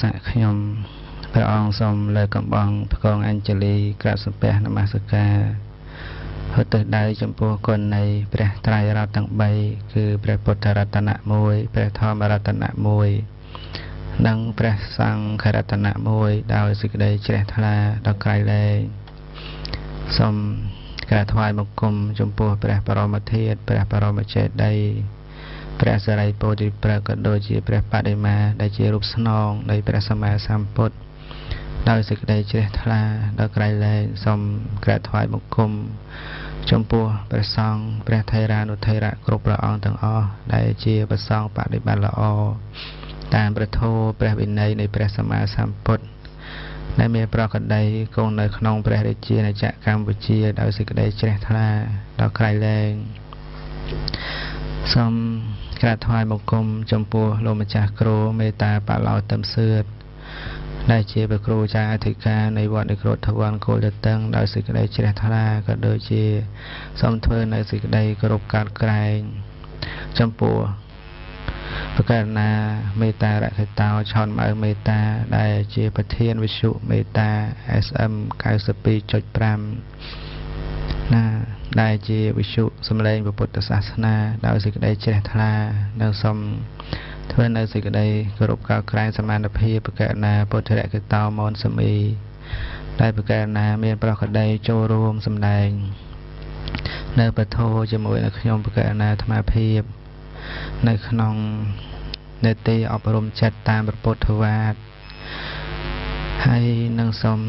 สะขยมพระองค์ทรงเลยกำบังพระกองอัญชลีกราบสัมเพนมัสการเพื่อตึกได้จำพวกคนในพระไตรรัตน์ทั้งใบคือพระพุทธรัตนะมวยพระธรรมรัตนะมวยดังพระสังฆรัตนะมวยดาวสิกได้เจริญทลาดอกไกลเลยสมกระถวายบังคมจำพวกพระปรมเทศพระปรมเจตได้พระสไรโพธิพระกโดยจีพระปฏิมาได้จีรูปสนองได้พระสมัยสัมพุทธดาวสิกได้เจริญทลาดอกไกลเลยสมกระถวายบังคมจมปัวประสองพระไทรานุไทระกรุปละอองต่างอ้อได้เจียประสองปฏิบัติละออตามประโทพระวินัยในพระสมมาสัมพุทธในเมื่อประกาศใดคงในขนมพระเดชในจักรกัมพูชีดาวสิกได้เจริญทลาดอกไกลเลยสมกระถวายบังคมจมปัวโลมจักโกรเมตตาปะเหล่าเต็มเสือได้เจียบครูจาอธิการในวัดในกรดทวันโกลเตังดาวสิกได้เจริญทลาก็โดยเจียสมเทอในสิกได้กรบการไกลจำปัวประกาศนาเมตตาระคตาวชอนมาเมตตาได้เจียประเทียนวิชุเมตตา SM 90.5นาได้เจียวิชุสมเลงพระพุทธศาสนาดาวสิกได้เจริญทลาในสมเพื่อนในสิ่งใดกรบกาวกลางสมานภีประกาศนาพุทธะกิตามอนสมีได้ประกาศนาเมียนประกาศใดโจรวมสำแดงในประโทจมวยในขยมประกาศนาธรรมภีในขนมในตีอบรมจัดตามประพุทธวาทให้นังสม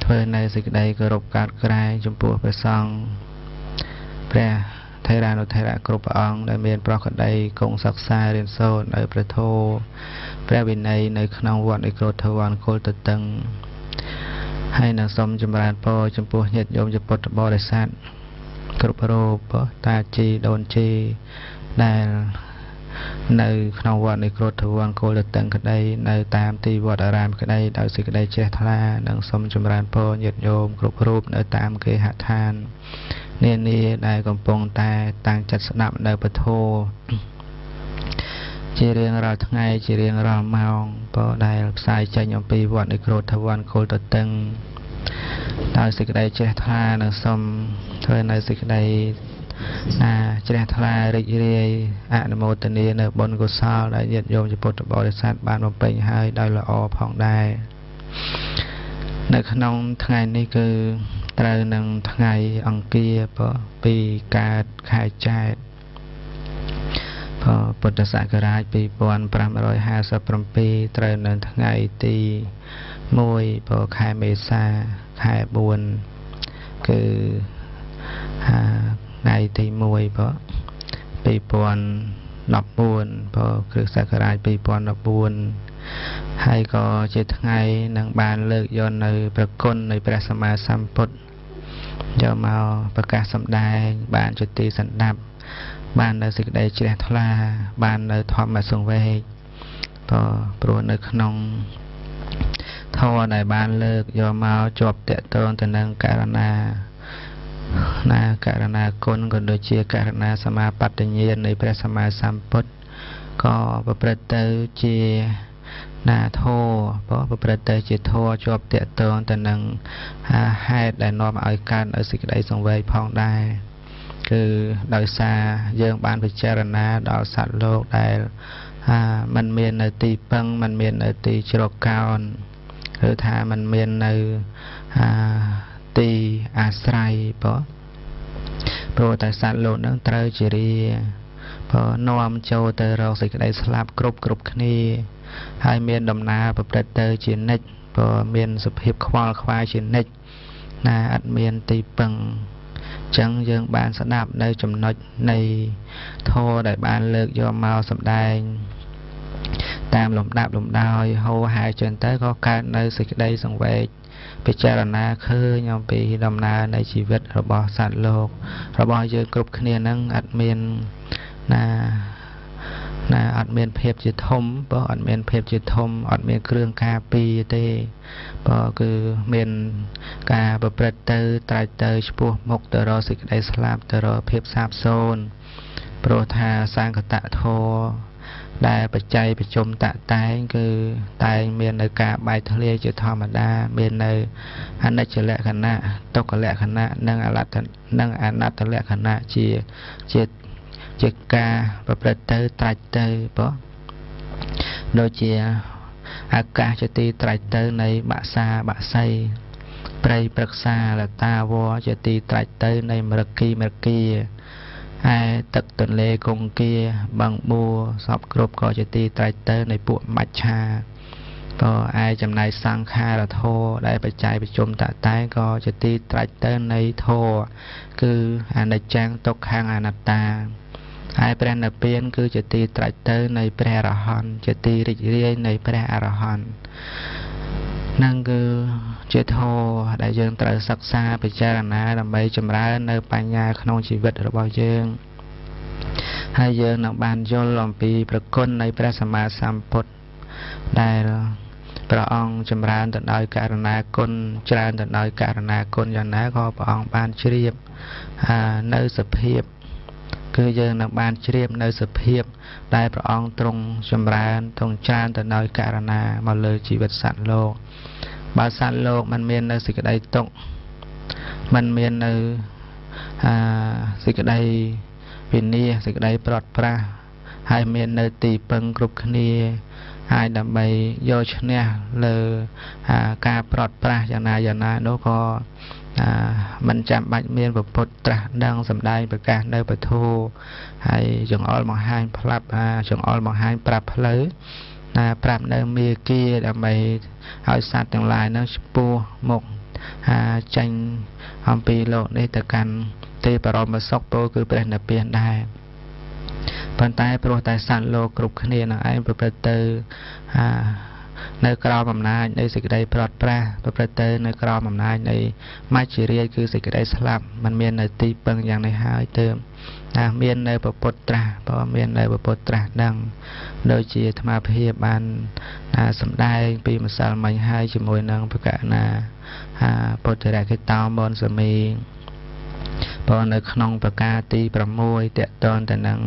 เพื่อนในสิ่งใดกรบกาวกลางจมปัวประซองแปรไทรานุไทระกรุปองได้เมียนประกาศใดคงศักษาเรียนโซนในประโทพระวินัยในขนมวัดในกรดทวันโคตตังให้นางสมจำรานโปจำพวกเหตุโยมจะปดบริษัทกรุปโรปตาจีโดนจีได้ในขนมวัดในกรดทวันโคตตังก็ได้ในตามตีวัดอารามก็ได้ดาวสิกได้เจตลานางสมจำรานโปเหตุโยมกรุปรูปในตามเกหทานเนียนี่ได้กำปงแต่ต่างจัดสนับในประโทจีเรียงเราทั้งไงจีเรียงเราเมาพอได้สายใจยมปีวัดในโกรธทวันโคตตึงดาวสิกได้เจตทาในสมเธอในสิกได้เจตทาเรียเรียอนุโมทนีในบนกุศลได้ยัดโยมจะปฏิบริษัทบ้านมาเป็นให้ได้ละอผ่องได้ในขนมทั้งไงนี่คือตราหนึ่งทั้งไงอังเกียปีการขายใจพอพุทธศักราชปี1550ปีตราหนึ่งทั้งไงตีมวยพอขายเมษาขายบุญคือไงตีมวยพอปีปอนนับบุญพอคือศักราชปีปอนนับบุญให้ก็เจตทั้งไงนางบานเลิกย้อนในประกุนในพระสมมาสัมพุทธเจ้ามาประกาศสำแดงบานจุติสันดับบ้านในสิกได้เจริญทลาบ้านในทอมมาทรงเวกพอปรวนในขนมท่อในบ้านเลิกยอมมาจบเตะตนแต่นังการณาคนก็โดยเชี่ยการณาสมาปัตติเยนในพระสมมาสัมพุทธก็ประพฤติเจียนาโทเพราะประพฤติเจตโทจบเตะตนแต่นังให้ได้นอมเอาการเอาสิกได้ทรงเวกพองได้คือโดยซาเยื่อบ้านพิจารณาดาวสัตว์โลกได้มันเมียนในตีปังมันเมียนในตีจรกาวหรือถ้ามันเมียนในตีอาศัยเพราะแต่สัตว์โลกนั้นเตยจิรีเพราะนอมโจเตอเราสิกได้สลับกรุบคนี้ให้เมียนดำนาประเตยจินิกเพราะเมียนสุภิบควาควายจินิกนาอัดเมียนตีปังจังยังบานสนับในจำนวนในโทได้บานเลิกยอมเมาสำแดงตามหลุมดับหลุมดาวโหหายจนเต้ก็การในสิกได้สังเวชพิจารณาคือยอมปีดำนาในชีวิตระบอบสัตว์โลกระบอบเยอะกรุบเนียนั่งอัดเมียนอัดเมียนเพียบจิตทมเพราะอัดเมียนเพียบจิตทมอัดเมียนเครื่องกาปีเตเพราะคือเมียนกาประพฤติไตรเตยชั่วมกเตอรอสิกได้สลับเตอรอเพียบสาบโซนโปรธาสร้างกตะโท ដែលបច្ច័យប្រជុំតាក់តែងគឺតែងមាននៅការបែកធ្លាយជាធម្មតាមាននៅអនិច្ចលក្ខណៈទុក្ខលក្ខណៈនិងអនត្តលក្ខណៈជាការប្រព្រឹត្តទៅត្រាច់ទៅបងដូចជាអាកាសជាទីត្រាច់ទៅនៃបក្សាបក្សីព្រៃព្រឹក្សាលតាវរជាទីត្រាច់ទៅនៃមរគីឯទឹកទន្លេគង្គាបឹងបួសពគ្រប់ក៏ជាទីត្រាច់ទៅនៃពួកមច្ឆាក៏ឯចំណែកសង្ខារធម៌ដែលបច្ច័យប្រជុំតតែក៏ជាទីត្រាច់ទៅនៃធម៌គឺអនិច្ចំទុក្ខំអនត្តាហើយព្រះនិព្វានគឺជាទីត្រាច់ទៅនៃព្រះអរហន្តជាទីរីករាយនៃព្រះអរហន្តនឹងគឺជាធម៌ដែលយើងត្រូវសិក្សាពិចារណាដើម្បីចម្រើននៅបញ្ញាក្នុងជីវិតរបស់យើងហើយយើងនឹងបានយល់អំពីប្រគុណនៃព្រះសម្មាសម្ពុទ្ធដែលព្រះអង្គចម្រើនទៅដោយករណាគុណច្រើនទៅដោយករណាគុណយ៉ាងណាក៏ព្រះអង្គបានជ្រាបនៅសភាពគឺយើងនឹងបានជ្រាបនៅសភាពដែលព្រះអង្គទ្រង់ចម្រើនទ្រង់ច្រើនទៅដោយករណាមកលើជីវិតសត្វលោកបើសត្វលោកมันមាននៅសេចក្តីទុក្ខมันមាននៅសេចក្តីវិនាសសេចក្តីប្រត់ប្រាស់ហើយមាននៅទីពឹងគ្រប់គ្នាហើយដើម្បីយកឈ្នះលើការប្រត់ប្រាស់យ៉ាងណានោះក៏មិនចាំបាច់មានពុទ្ធត្រាស់ដឹងសម្ដែងប្រកាសនៅពធហើយចង្អុលបង្ហាញផ្លាប់ចង្អុលបង្ហាញប្រាប់ផ្លូវប្រាប់នៅមេគាដើម្បីឲ្យសត្វទាំងឡាយនឹងឆ្ពោះមុខចេញអំពីលោកនេះទៅកាន់ទីបរមសុខពោគឺព្រះនិព្វានដែរប៉ុន្តែព្រោះតែសត្វលោកគ្រប់គ្នានឹងឯងប្រព្រឹត្តទៅនៅក្រោមអំណាចនៃសេចក្តីប្រត់ប្រាស់ប្រព្រឹត្តទៅនៅក្រោមអំណាចនៃមច្ចរាយគឺសេចក្តីស្លាប់มันមាននៅទីពឹងយ៉ាងនេះហើយទើបមាននៅពុទ្ធត្រាស់ព្រោះមាននៅពុទ្ធត្រាស់ដឹងដូចជាអាត្មាភាពបានសម្ដែងពីម្សិលមិញហើយជាមួយនឹងប្រកាសណាពុទ្ធរកិតោមនសមីព្រោះនៅក្នុងប្រការទី6តកតនទៅនឹង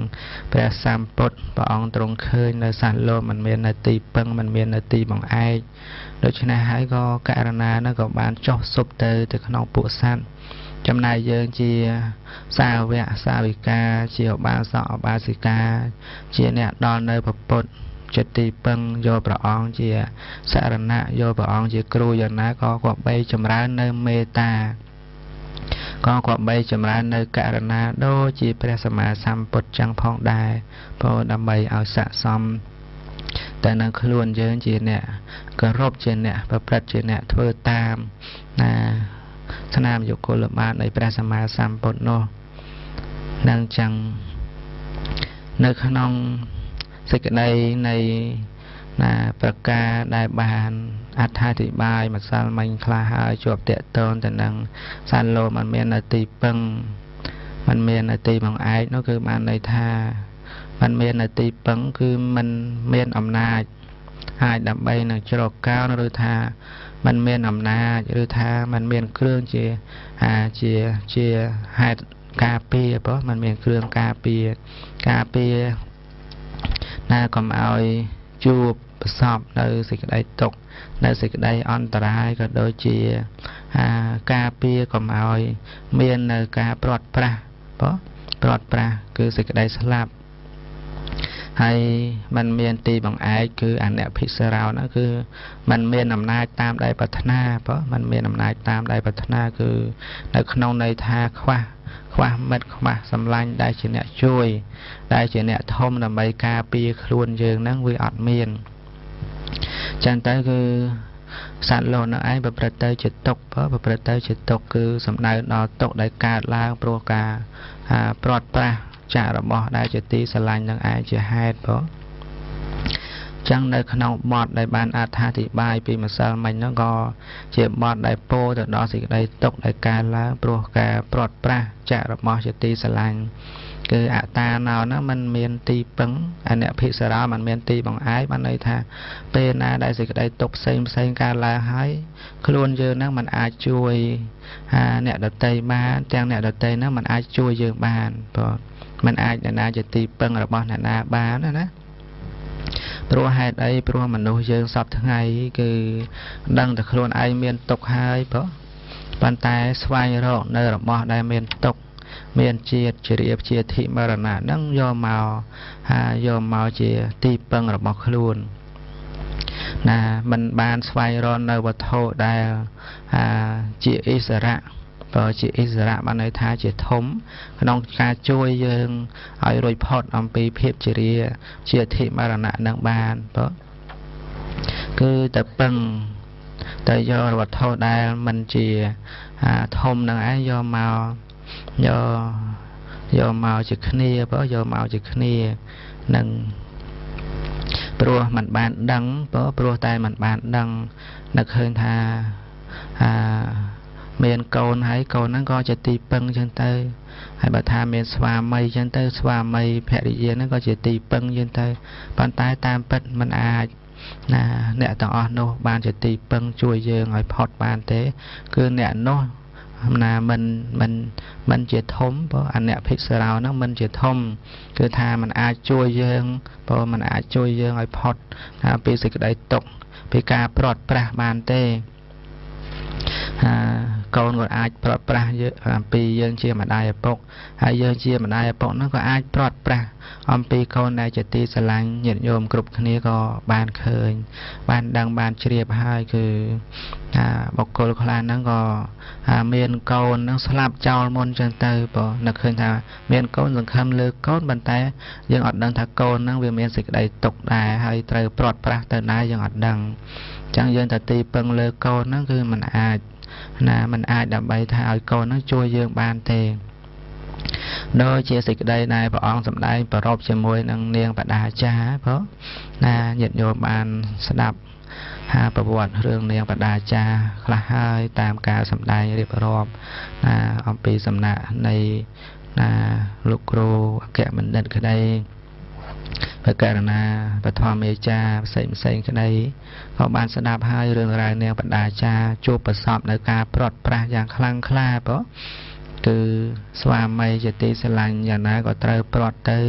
ព្រះសម្ពុទ្ធព្រះអង្គទ្រង់ឃើញនៅសត្វលោកมันមាននៅទីពឹងมันមាននៅទីបង្អែកដូច្នេះហើយក៏ករណានោះក៏បានចុះសុបទៅក្នុងពួកសត្វចំណែកយើងជាសាវកសាវិកាជាឧបាសកឧបាសិកាជាអ្នកដល់នៅពុទ្ធចិត្តទីពឹងយកព្រះអង្គជាសរណៈយកព្រះអង្គជាគ្រូយ៉ាងណាក៏គប្បីចម្រើននៅមេត្តាក៏គប្បីចម្រើននៅករណាដូចជាព្រះសម្មាសម្ពុទ្ធចឹងផងដែរព្រោះដើម្បីឲ្យស័ក្តិសមតែនឹងខ្លួនយើងជាអ្នកគោរពជាអ្នកប្រព្រឹត្តជាអ្នកធ្វើតាមស្នាមយុគលបាននៃព្រះសម្មាសម្ពុទ្ធនោះនឹងចឹងនៅក្នុងសេចក្តីនៃប្រការដែលបានអត្ថាធិប្បាយម្សិលមិញខ្លះហើយជាប់តេតូនទៅនឹងសត្វលោកมันមាននៅទីពឹងมันមាននៅទីបង្អែកនោះគឺបានន័យថាมันមាននៅទីពឹងគឺมันមានអំណាចអាចដើម្បីនឹងជ្រកកោនឬថាมันមានអំណាចឬថាมันមានគ្រឿងជាហេតុការពារព្រោះมันមានគ្រឿងការពារកុំឲ្យជួបប្រសពនៅសេចក្តីទុក្ខនៅសេចក្តីអន្តរាយក៏ដូចជាការពារកុំឲ្យមាននៅការព្រាត់ប្រាសគឺសេចក្តីស្លាប់ហើយมันមានទីបង្អែកគឺអនិភិសរោនោះគឺมันមានអំណាចតាមដែលប្រាថ្នាព្រោះมันមានអំណាចតាមដែលប្រាថ្នាគឺនៅក្នុងន័យថាខ្វះមិត្តខ្វះសម្លាញ់ដែលជាអ្នកជួយដែលជាអ្នកធំដើម្បីការពារខ្លួនយើងហ្នឹងវាអត់មានចឹងទៅគឺសត្វលោកនៅឯងប្រព្រឹត្តទៅជាទុក្ខប្រព្រឹត្តទៅជាទុក្ខគឺសំដៅដល់ទុក្ខដែលកើតឡើងព្រោះការព្រាត់ប្រាសចាករបស់ដែលជាទីស្រឡាញ់នឹងឯងជាហេតុព្រោះចឹងនៅក្នុងបទដែលបានអត្ថាធិប្បាយពីម្សិលមិញនោះក៏ជាបទដែលពោលទៅដល់សេចក្តីទុក្ខដែលកើតឡើងព្រោះការព្រាត់ប្រាសចាករបស់ជាទីស្រឡាញ់គឺអត្តាណោនោះมันមានទីពឹងអនិភិសរោมันមានទីបង្អែកបានន័យថាពេលណាដែលសេចក្តីទុក្ខផ្សេងកើតឡើងហើយខ្លួនយើងហ្នឹងมันអាចជួយអ្នកដទៃបានទាំងអ្នកដទៃហ្នឹងมันអាចជួយយើងបានព្រោះมันអាចអ្នកណាជាទីពឹងរបស់អ្នកណាបានណា ព្រោះហេតុអីព្រោះមនុស្សយើងសពថ្ងៃគឺដឹងតែខ្លួនឯងមានទុកហើយប៉ុន្តែស្វែងរកនៅរបស់ដែលមានទុកមានជាតិជ្រាបជាធិមរណៈនឹងយកមកជាទីពឹងរបស់ខ្លួនណាមិនបានស្វែងរកនៅវត្ថុដែលជាឥស្សរៈបើជាឥស្សរៈបានន័យថាជាធំក្នុងការជួយយើងឲ្យរួចផុតអំពីភាពជារាជាធិមរណៈនឹងបានគឺតែពឹងតែយកវត្ថុដែលមិនជាធំនឹងឯងយកមកជាគ្នាយកមកជាគ្នានឹងព្រោះมันបានដឹងព្រោះតែมันបានដឹងនឹកឃើញថាមានកូនហើយកូនហ្នឹងក៏ជាទីពឹងចឹងទៅហើយបើថាមានស្វាមីចឹងទៅស្វាមីភរិយាហ្នឹងក៏ជាទីពឹងចឹងទៅប៉ុន្តែតាមពិតมันអាចអ្នកទាំងអស់នោះបានជាទីពឹងជួយយើងឲ្យផុតបានទេគឺអ្នកនោះមិនជាធំអអ្នកភិក្ខុរោហ្នឹងមិនជាធំគឺថាมันអាចជួយយើងมันអាចជួយយើងឲ្យផុតពីសេចក្តីទុក្ខពីការព្រាត់ប្រាសបានទេកូនក៏អាចព្រាត់ប្រាសអំពីយើងជាម្ដាយឪពុកហើយយើងជាម្ដាយឪពុកហ្នឹងក៏អាចព្រាត់ប្រាសអំពីកូនដែលជាទីស្រឡាញ់ញាតិញោមគ្រប់គ្នាក៏បានឃើញបានដឹងបានជ្រាបហើយគឺបុគ្គលខ្លះហ្នឹងក៏មានកូនហ្នឹងស្លាប់ចោលមុនចឹងទៅនឹកឃើញថាមានកូនសង្ឃឹមលើកូនប៉ុន្តែយើងអត់ដឹងថាកូនហ្នឹងវាមានសេចក្តីទុក្ខដែរហើយត្រូវព្រាត់ប្រាសទៅដែរយើងអត់ដឹងចឹងយើងតែទីពឹងលើកូនហ្នឹងគឺมันអាចដើម្បីថាឲ្យកូនហ្នឹងជួយយើងបានទេដោយជាសេចក្តីដែលព្រះអង្គសម្ដែងប្ររពជាមួយនឹងនាងបដាចាញាតិញោមបានស្ដាប់ប្រវត្តិរឿងនាងបដាចាខ្លះហើយតាមការសម្ដែងរៀបរាប់អំពីសំណាក់នៃលោកគ្រូអគ្គបណ្ឌិតក្តីបករណាបឋមមេចាផ្សេងក្តីក៏បានស្ដាប់ហើយរឿងរ៉ាវនាងបដាចាជួបប្រសពនៅការព្រាត់ប្រាសយ៉ាងខ្លាំងក្លាគឺស្វាមីជាទីស្រឡាញ់យ៉ាងណាក៏ត្រូវព្រាត់ទៅ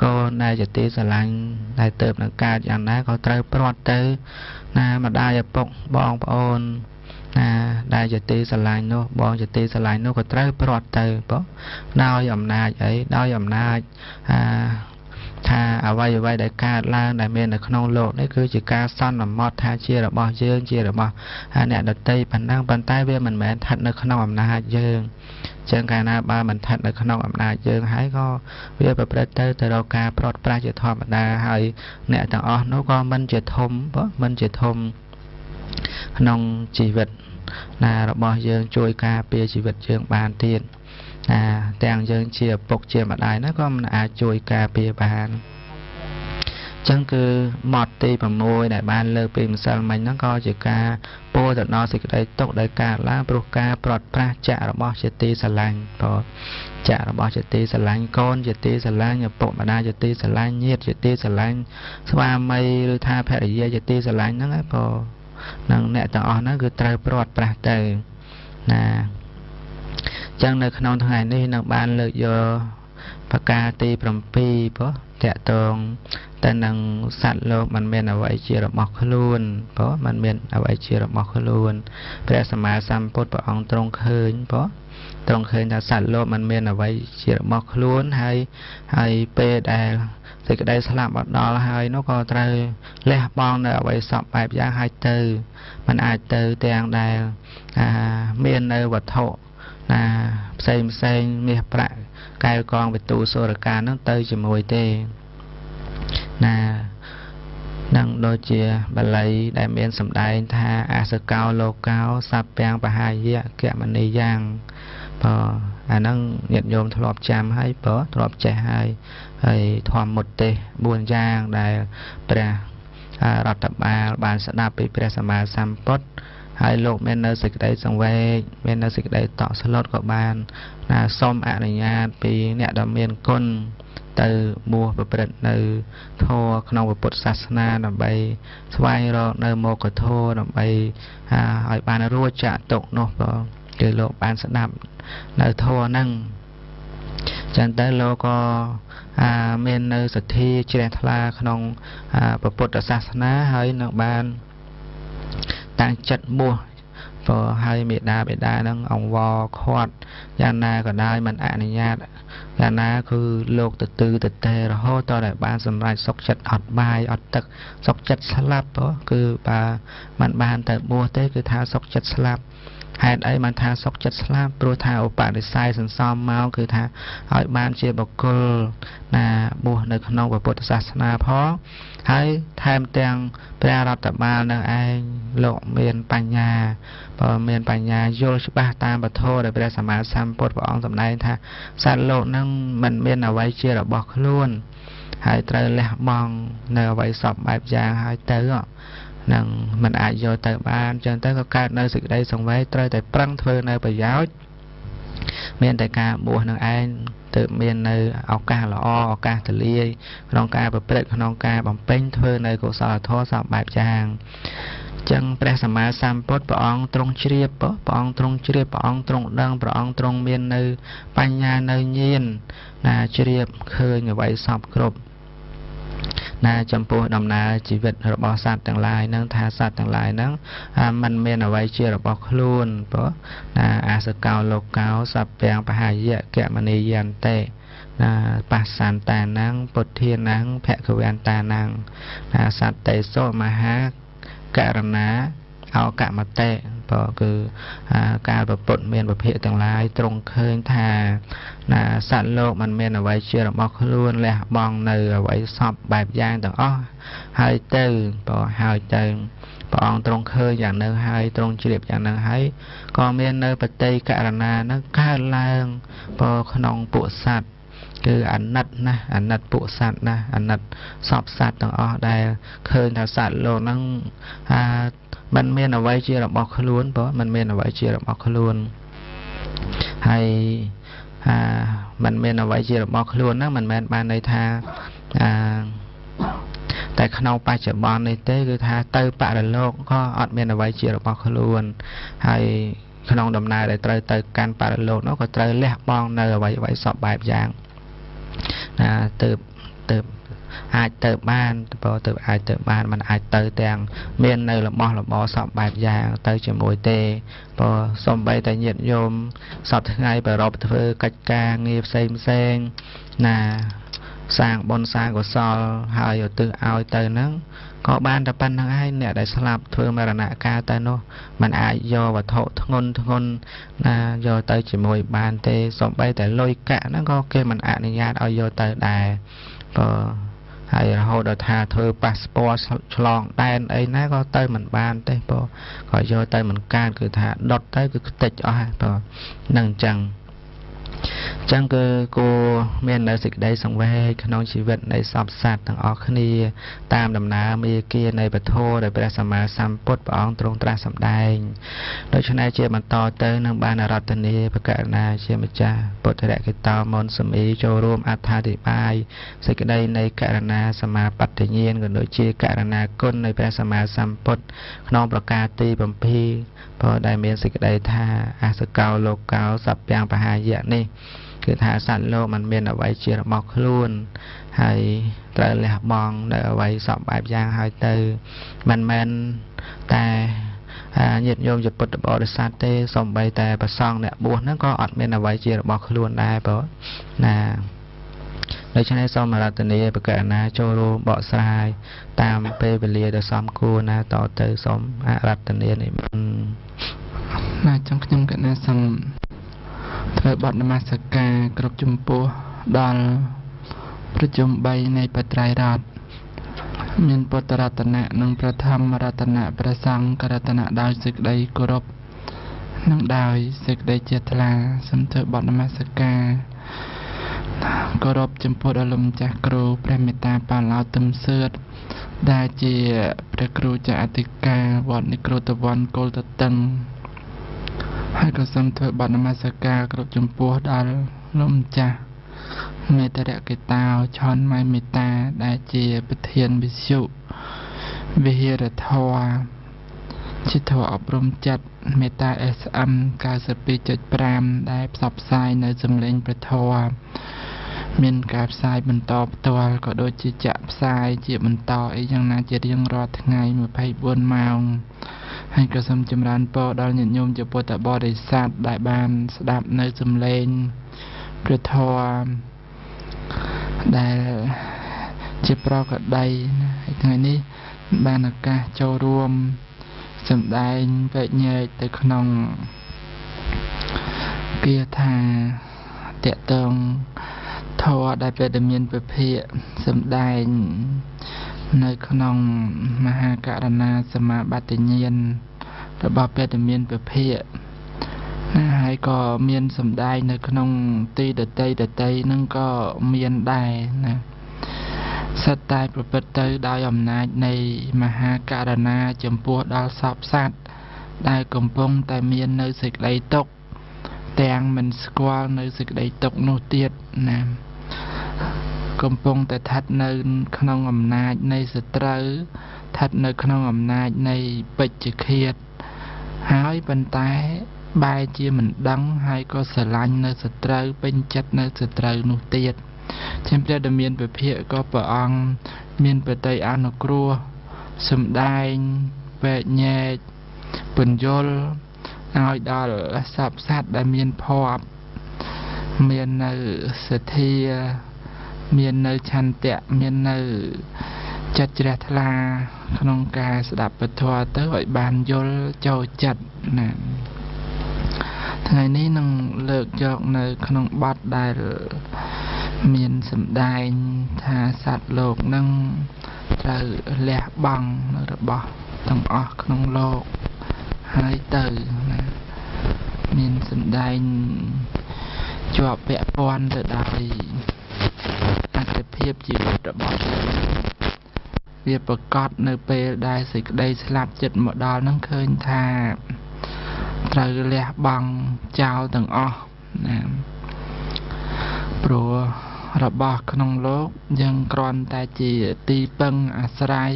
កូនដែលជាទីស្រឡាញ់ដែលទៅនឹងកើតយ៉ាងណាក៏ត្រូវព្រាត់ទៅម្ដាយឪពុកបងប្អូនដែលជាទីស្រឡាញ់នោះបងជាទីស្រឡាញ់នោះក៏ត្រូវព្រាត់ទៅដោយអំណាចដោយអំណាចថាអ្វីដែលកើតឡើងដែលមាននៅក្នុងโลกនេះគឺជាការសន្មត់ថាជារបស់យើងជារបស់អ្នកដទៃប៉ុណ្ណឹងប៉ុន្តែវាមិនមែនស្ថិតនៅក្នុងអំណាចយើងចឹងកាលណាបើមិនស្ថិតនៅក្នុងអំណាចយើងហើយក៏វាប្រព្រឹត្តទៅរកការព្រាត់ប្រាសជាធម្មតាហើយអ្នកទាំងអស់នោះក៏មិនជាធំក្នុងជីវិតរបស់យើងជួយការពារជីវិតយើងបានទៀតទាំងយើងជាឪពុកជាម្ដាយហ្នឹងក៏មិនអាចជួយការពារបានចឹងគឺម៉ត់ទី6ដែលបានលើកពីម្សិលមិញហ្នឹងក៏ជាការពោលទៅដល់សេចក្តីទុក្ខដែលកើតឡើងព្រោះការព្រាត់ប្រាសចាក់របស់ជាទីស្រឡាញ់ចាក់របស់ជាទីស្រឡាញ់កូនជាទីស្រឡាញ់ឪពុកម្ដាយជាទីស្រឡាញ់ញាតិជាទីស្រឡាញ់ស្វាមីឬថាភរិយាជាទីស្រឡាញ់ហ្នឹងនឹងអ្នកទាំងអស់ហ្នឹងគឺត្រូវព្រាត់ប្រាសទៅចឹងនៅក្នុងថ្ងៃនេះនឹងបានលើកយកប្រការទី7តកតងតែនឹងសត្វលោកมันមានអ្វីជារបស់ខ្លួនมันមានអ្វីជារបស់ខ្លួនព្រះសម្មាសម្ពុទ្ធព្រះអង្គទ្រង់ឃើញថាសត្វលោកมันមានអ្វីជារបស់ខ្លួនហើយពេលដែលសេចក្តីស្លាប់មកដល់ហើយនោះក៏ត្រូវលះបង់នៅអ្វីសពបែបយ៉ាងហើយទៅมันអាចទៅទាំងដែលមាននៅវត្ថុផ្សេងមាសប្រាក់កែវកងវិទូសូរកានឹងទៅជាមួយទេនឹងដូចជាបាលីដែលមានសម្ដែងថាអសកោលោកោសព្ពាំងបហាយៈកមនីយ៉ាងអាហ្នឹងញាតិញោមធ្លាប់ចាំហើយធ្លាប់ចេះហើយធម្មមុតទេស4យ៉ាងដែលព្រះរដ្ឋបាលបានស្ដាប់ពីព្រះសម្មាសម្ពុទ្ធហើយលោកមាននៅសេចក្តីសង្វេគមាននៅសេចក្តីតក់ស្លុតក៏បានសូមអនុញ្ញាតពីអ្នកដ៏មានគុណទៅបួសប្រព្រឹត្តនៅធម៌ក្នុងពុទ្ធសាសនាដើម្បីស្វែងរកនៅមោគធម៌ដើម្បីឲ្យបានរួចចាកទុក្ខនោះគឺលោកបានស្ដាប់នៅធម៌ហ្នឹង ចឹងទៅលោកក៏មាននៅសទ្ធាជ្រះថ្លាក្នុងពុទ្ធសាសនាហើយនឹងបានតាំងចិត្តបួសព្រោះហើយមេដាបេដានឹងអង្វរខាត់យ៉ាងណាក៏ដោយមិនអនុញ្ញាតយ៉ាងណាគឺលោកទៅតេរហូតតតែបានសម្រេចសុខចិត្តអត់បាយអត់ទឹកសុខចិត្តស្លាប់គឺបើមិនបានទៅបួសទេគឺថាសុខចិត្តស្លាប់ហេតុអីបានថាសុខចិត្តស្លាប់ព្រោះថាឧបនិស្ស័យសន្សំមកគឺថាឲ្យបានជាបុគ្គលណាបួសនៅក្នុងពុទ្ធសាសនាផងហើយថែមទាំងព្រះរដ្ឋបាលនឹងឯងលោកមានបញ្ញាបើមានបញ្ញាយល់ច្បាស់តាមពធដែលព្រះសម្មាសម្ពុទ្ធព្រះអង្គសម្ដែងថាសត្វលោកនឹងមិនមានអ្វីជារបស់ខ្លួនហើយត្រូវលះបង់នៅអ្វីសពបែបយ៉ាងហើយទៅនឹងមិនអាចយកទៅបានចឹងទៅក៏កើតនៅសេចក្តីសង្វេគត្រូវតែប្រឹងធ្វើនៅប្រយោជន៍មានតែការបួសនឹងឯងទើបមាននៅឱកាសល្អឱកាសទលាយក្នុងការប្រព្រឹត្តក្នុងការបំពេញធ្វើនៅកុសលធម៌សពបែបយ៉ាងចឹងព្រះសម្មាសម្ពុទ្ធព្រះអង្គទ្រង់ជ្រាបព្រះអង្គទ្រង់ជ្រាបព្រះអង្គទ្រង់ដឹងព្រះអង្គទ្រង់មាននៅបញ្ញានៅញាណណាជ្រាបឃើញអ្វីសពគ្រប់ណាចំពោះដំណើរជីវិតរបស់សត្វទាំងឡាយហ្នឹងថាសត្វទាំងឡាយហ្នឹងมันមានអ្វីជារបស់ខ្លួនព្រោះណាអាសកោលោកោសព្ពាំងបហាយៈកមនីយន្តិណាបស្សន្តានាំងពុទ្ធានាំងភគវន្តានាំងណាសត្វតេសោមហាករណាអោកមតិព្រោះគឺការប្រពុតមានវិភាគទាំងឡាយទ្រង់ឃើញថាណាសត្វលោកมันមានអ្វីជារបស់ខ្លួនលះបង់នៅអ្វីសពបែបយ៉ាងទាំងអស់ហើយទៅព្រោះហើយទៅព្រះអង្គទ្រង់ឃើញយ៉ាងនៅហើយទ្រង់ជ្រាបយ៉ាងនឹងហើយក៏មាននៅបតីករណានឹងកើតឡើងព្រោះក្នុងពួកសត្វគឺអាណិតណាអាណិតពួកសត្វណាអាណិតសពសត្វទាំងអស់ដែលឃើញថាសត្វលោកហ្នឹងมันមានអ្វីជារបស់ខ្លួនព្រោះมันមានអ្វីជារបស់ខ្លួនហើយมันមានអ្វីជារបស់ខ្លួនហ្នឹងមិនមែនបានន័យថាតែក្នុងបច្ចុប្បន្ននេះទេគឺថាទៅបរលោកក៏អត់មានអ្វីជារបស់ខ្លួនហើយក្នុងដំណើរដែលត្រូវទៅកាន់បរលោកនោះក៏ត្រូវលះបង់នៅអ្វីសពបែបយ៉ាងទៅអាចទៅបានព្រោះទៅអាចទៅបានมันអាចទៅទាំងមាននៅរបស់របរសពបែបយ៉ាងទៅជាមួយទេព្រោះសំបីតែញាតិញោមសពថ្ងៃប្ររពធ្វើកិច្ចការងារផ្សេងណាសាងបុណ្យសាងកុសលហើយឧទ្ទិសឲ្យទៅហ្នឹងក៏បានតែប៉ុណ្្នឹងឯងអ្នកដែលស្លាប់ធ្វើមរណកាលទៅនោះมันអាចយកវត្ថុធ្ងន់ណាយកទៅជាមួយបានទេសំបីតែលុយកាក់ហ្នឹងក៏គេមិនអនុញ្ញាតឲ្យយកទៅដែរព្រោះហើយរហូតដល់ថាធ្វើប៉ាសពតឆ្លងដែនអីណាក៏ទៅមិនបានទេព្រោះក៏យកទៅមិនកើតគឺថាដុតទៅគឺខ្ទេចអស់ហើយព្រោះនឹងអញ្ចឹងគឺគួរមាននៅសេចក្តីសង្វេគក្នុងជីវិតនៃសពសត្វទាំងអស់គ្នាតាមដំណើរមេគានៃពធដែលព្រះសម្មាសម្ពុទ្ធព្រះអង្គទ្រង់ត្រាស់សម្ដែងដូច្នេះជាបន្តទៅនឹងបានរតនាបកករណាជាម្ចាស់ពុទ្ធរកិតោមនសមីចូលរួមអត្ថាធិប្បាយសេចក្តីនៃករណាសមាបត្តិញ្ញាណក៏ដូចជាករណាគុណនៃព្រះសម្មាសម្ពុទ្ធក្នុងប្រការទី7ព្រោះដែលមានសេចក្តីថាអសកោលោកោសព្ពាំងបហាយៈនេះគឺថាសត្វលោកมันមានអ្វីជារបស់ខ្លួនហើយត្រូវលះបង់នៅអ្វីសពបែបយ៉ាងហើយទៅមិនមែនតែញាតិញោមជាពុទ្ធបរិស័ទទេសូម្បីតែព្រះសង្ឃអ្នកបួសហ្នឹងក៏អត់មានអ្វីជារបស់ខ្លួនដែរព្រោះណាដូច្នេះសូមរតនាបកករណាចូលរួមបកស្រាយតាមពេលវេលាដែលសមគួរណាតទៅសូមអរតនានិមន្តណាចង់ខ្ញុំកណាសូមធ្វើបទនមស្ការគ្រប់ចំពោះដល់ប្រជុំ3នៃបត្រៃរតន៍មានពុទ្ធរតនៈនិងប្រធម្មរតនៈព្រះសង្ឃរតនៈដោយសេចក្តីគោរពនិងដោយសេចក្តីជ្រះថ្លាសូមធ្វើបទនមស្ការគោរពចំពោះដល់លោកម្ចាស់គ្រូព្រះមេត្តាបាឡោទឹមសឿតដែលជាព្រះគ្រូចាអធិការវត្តនិគ្រោតវ័នគោលតតឹងហើយក៏សូមធ្វើបទនមស្ការគ្រប់ចំពោះដល់លោកម្ចាស់មេត្តរកិតោឆនម៉ៃមេត្តាដែលជាប្រធានវិទ្យុវិហារធម៌ជាធម៌អប់រំចិត្តមេត្តា SM 92.5 ដែលផ្សព្វផ្សាយនៅសំឡេងព្រះធម៌ មានការផ្សាយបន្តផ្ទាល់ក៏ដូចជាចាក់ផ្សាយជាបន្តអីយ៉ាងណាជារៀងរាល់ថ្ងៃ24ម៉ោងហើយក៏សូមចម្រើនពរដល់ញាតិញោមជាពុទ្ធបរិស័ទដែលបានស្ដាប់នៅសំឡេងព្រះធម៌ដែលជាប្រកដីហើយថ្ងៃនេះបានឱកាសចូលរួមសម្ដែងពេកញែកទៅក្នុងគាថាតេតងធម៌ដែលព្រះតមានពភាកសម្ដែងនៅក្នុងមហាករុណាសមាបត្តិញ្ញាណរបស់ព្រះតមានពភាកហើយក៏មានសម្ដែងនៅក្នុងទីដតីនឹងក៏មានដែរណាសិតតែប្រព្រឹត្តទៅដោយអំណាចនៃមហាករុណាចំពោះដល់សពសត្វដែលកំពុងតែមាននៅសេចក្តីទុក្ខទាំងមិនស្គាល់នៅសេចក្តីទុក្ខនោះទៀតណាកំពុងតែស្ថិតនៅក្នុងអំណាចនៃសត្រូវស្ថិតនៅក្នុងអំណាចនៃពេជ្ជឃាតហើយប៉ុន្តែបែរជាមិនដឹងហើយក៏ស្រឡាញ់នៅសត្រូវពេញចិត្តនៅសត្រូវនោះទៀតជាព្រះដ៏មានពភាកក៏ព្រះអង្គមានបតីអនុគ្រោះសម្ដែងវែកញែកពន្យល់ឲ្យដល់សពសត្វដែលមានភ័ព្វមាននៅសទ្ធាមាននៅឆន្ទៈមាននៅចិត្តជ្រះថ្លាក្នុងការស្ដាប់ពធទៅឲ្យបានយល់ចូលចិត្តណាថ្ងៃនេះនឹងលើកយកនៅក្នុងបទដែលមានសម្ដែងថាសត្វលោកនឹងត្រូវលះបង់របស់ទាំងអស់ក្នុងលោកហើយទៅណាមានសម្ដែងជាប់ពាក់ព័ន្ធទៅដោយអត្ថភាពជីវិតរបស់វាប្រកបនៅពេលដែលសេចក្តីស្លាប់ចិត្តមកដល់នឹងឃើញថាត្រូវលះបង់ចោលទាំងអស់ណាព្រោះរបស់ក្នុងលោកយើងគ្រាន់តែជាទីពឹងអាស្រ័យ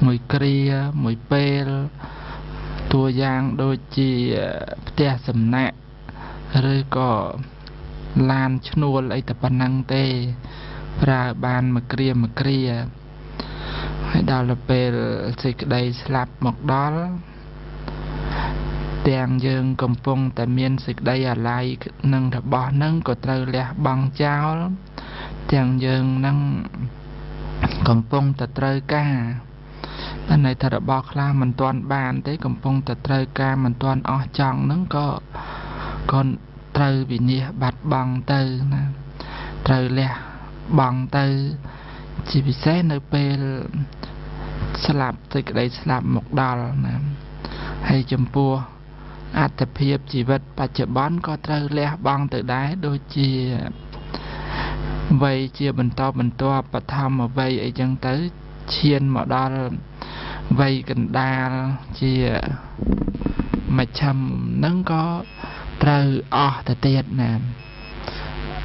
មួយគ្រាមួយពេលតួយ៉ាងដូចជាផ្ទះសំណាក់ឬក៏ឡានឈ្នួលអីតែប៉ុណ្ណឹងទេប្រើបានមួយគ្រាហើយដល់ពេលសេចក្តីស្លាប់មកដល់ទាំងយើងកំពុងតែមានសេចក្តីអាល័យនឹងរបស់នឹងក៏ត្រូវលះបង់ចោលទាំងយើងនឹងកំពុងតែត្រូវការតែในថារបស់ខ្លះមិនទាន់បានទេកំពុងតែត្រូវការមិនទាន់អស់ចង់នឹងក៏ត្រូវវិនិច្ឆ័យបាត់បង់ទៅណាត្រូវលះបង់ទៅជាពិសេសនៅពេលស្លាប់សេចក្តីស្លាប់មកដល់ណាហើយចំពោះអត្ថភាពជីវិតបច្ចុប្បន្នក៏ត្រូវលះបង់ទៅដែរដូចជាវ័យជាបន្តបឋមវ័យអីចឹងទៅឈានមកដល់វ័យកណ្ដាលជាមជ្ឈិមនឹងក៏ត្រូវអស់ទៅទៀតណា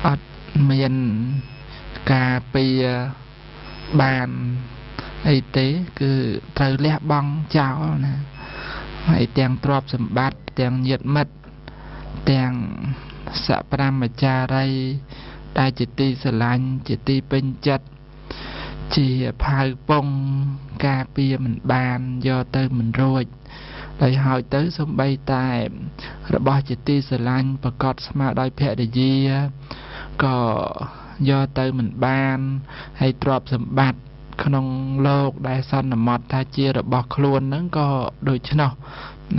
អត់មានការពារបានអីទេគឺត្រូវលះបង់ចោលណាហើយទាំងទ្រព្យសម្បត្តិទាំងញាតិមិត្តទាំងសប្រមចារីដែលជាទីស្រឡាញ់ជាទីពេញចិត្តជាផៅពងការពារមិនបានយកទៅមិនរួចហើយហើយទៅសំបីតែរបស់ជាទីស្រឡាញ់ប្រកបស្មើដោយភរិយាក៏យកទៅមិនបានហើយទ្រព្យសម្បត្តិក្នុងលោកដែលសន្មត់ថាជារបស់ខ្លួនហ្នឹងក៏ដូច្នោះ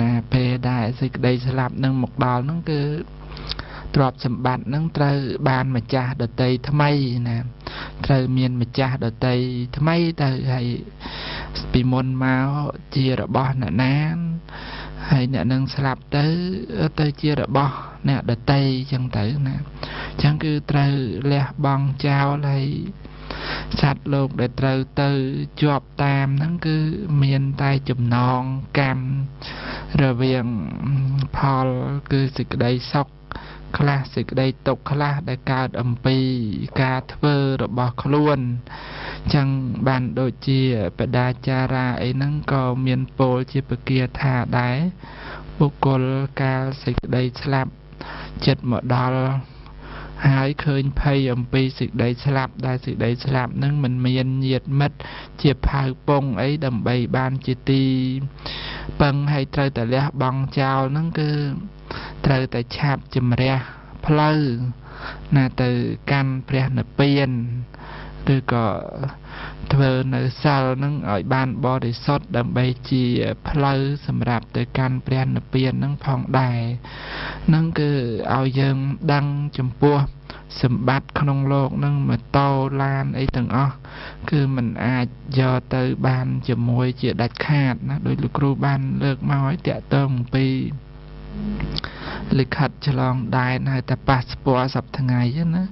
ណាពេលដែលសេចក្តីស្លាប់នឹងមកដល់ហ្នឹងគឺទ្រព្យសម្បត្តិហ្នឹងត្រូវបានម្ចាស់ដតីថ្មីណាត្រូវមានម្ចាស់ដតីថ្មីទៅហើយពីមុនមកជារបស់អ្នកណាហើយអ្នកនឹងស្លាប់ទៅជារបស់អ្នកដតីចឹងទៅណាចឹងគឺត្រូវលះបង់ចោលហើយសត្វលោកដែលត្រូវទៅជាប់តាមហ្នឹងគឺមានតែចំណងកម្មរវាងផលគឺសេចក្តីសុខខ្លះសេចក្តីទុក្ខខ្លះដែលកើតអំពីការធ្វើរបស់ខ្លួនចឹងបានដូចជាបដាចារាអីហ្នឹងក៏មានពោលជាពគាថាដែរបុគ្គលកាលសេចក្តីស្លាប់ចិត្តមកដល់ ហើយឃើញភ័យអំពីសេចក្តីស្លាប់ដែលសេចក្តីស្លាប់នឹងមិនមានញាតិមិត្តជាផៅពងអីដើម្បីបានជាទីពឹងហើយត្រូវតែលះបង់ចោលនឹងគឺត្រូវតែឆាប់ជំរះផ្លូវណាទៅកាន់ព្រះនិព្វានឬក៏ធ្វើនៅសិលនឹងឲ្យបានបរិសុទ្ធដើម្បីជាផ្លូវសម្រាប់ទៅកាន់ព្រះនិព្វាននឹងផងដែរនឹងគឺឲ្យយើងដឹងចំពោះសម្បត្តិក្នុងโลกនឹងម៉ូតូឡានអីទាំងអស់គឺมันអាចយកទៅបានជាមួយជាដាច់ខាតណាដោយលោកគ្រូបានលើកមកឲ្យតាក់ទងអំពីលិខិតឆ្លងដែនហើយតែប៉ាសពតសប្តាហ៍ថ្ងៃណា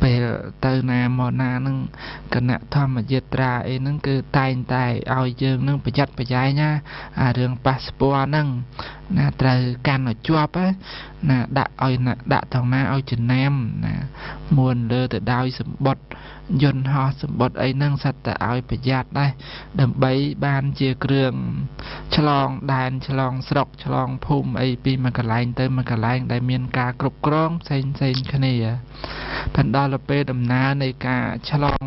ពេលទៅណាមកណានឹងគណៈធម្មយាត្រាអីហ្នឹងគឺតែងតែឲ្យយើងនឹងប្រយ័ត្នប្រយែងណាអារឿងប៉ាសពតហ្នឹងណាត្រូវកាន់ឲ្យជាប់ណាដាក់ឲ្យណាដាក់ថងណាឲ្យចំណាំណាមួនលើទៅដោយសម្បត្តិយន្តហោះសម្បត្តិអីហ្នឹងសិតតែឲ្យប្រយ័ត្នដែរដើម្បីបានជាគ្រឿងឆ្លងដែនឆ្លងស្រុកឆ្លងភូមិអីពីមួយកន្លែងទៅមួយកន្លែងដែលមានការគ្រប់គ្រងផ្សេងគ្នាបណ្ដាលពេលដំណើរនៃការឆ្លង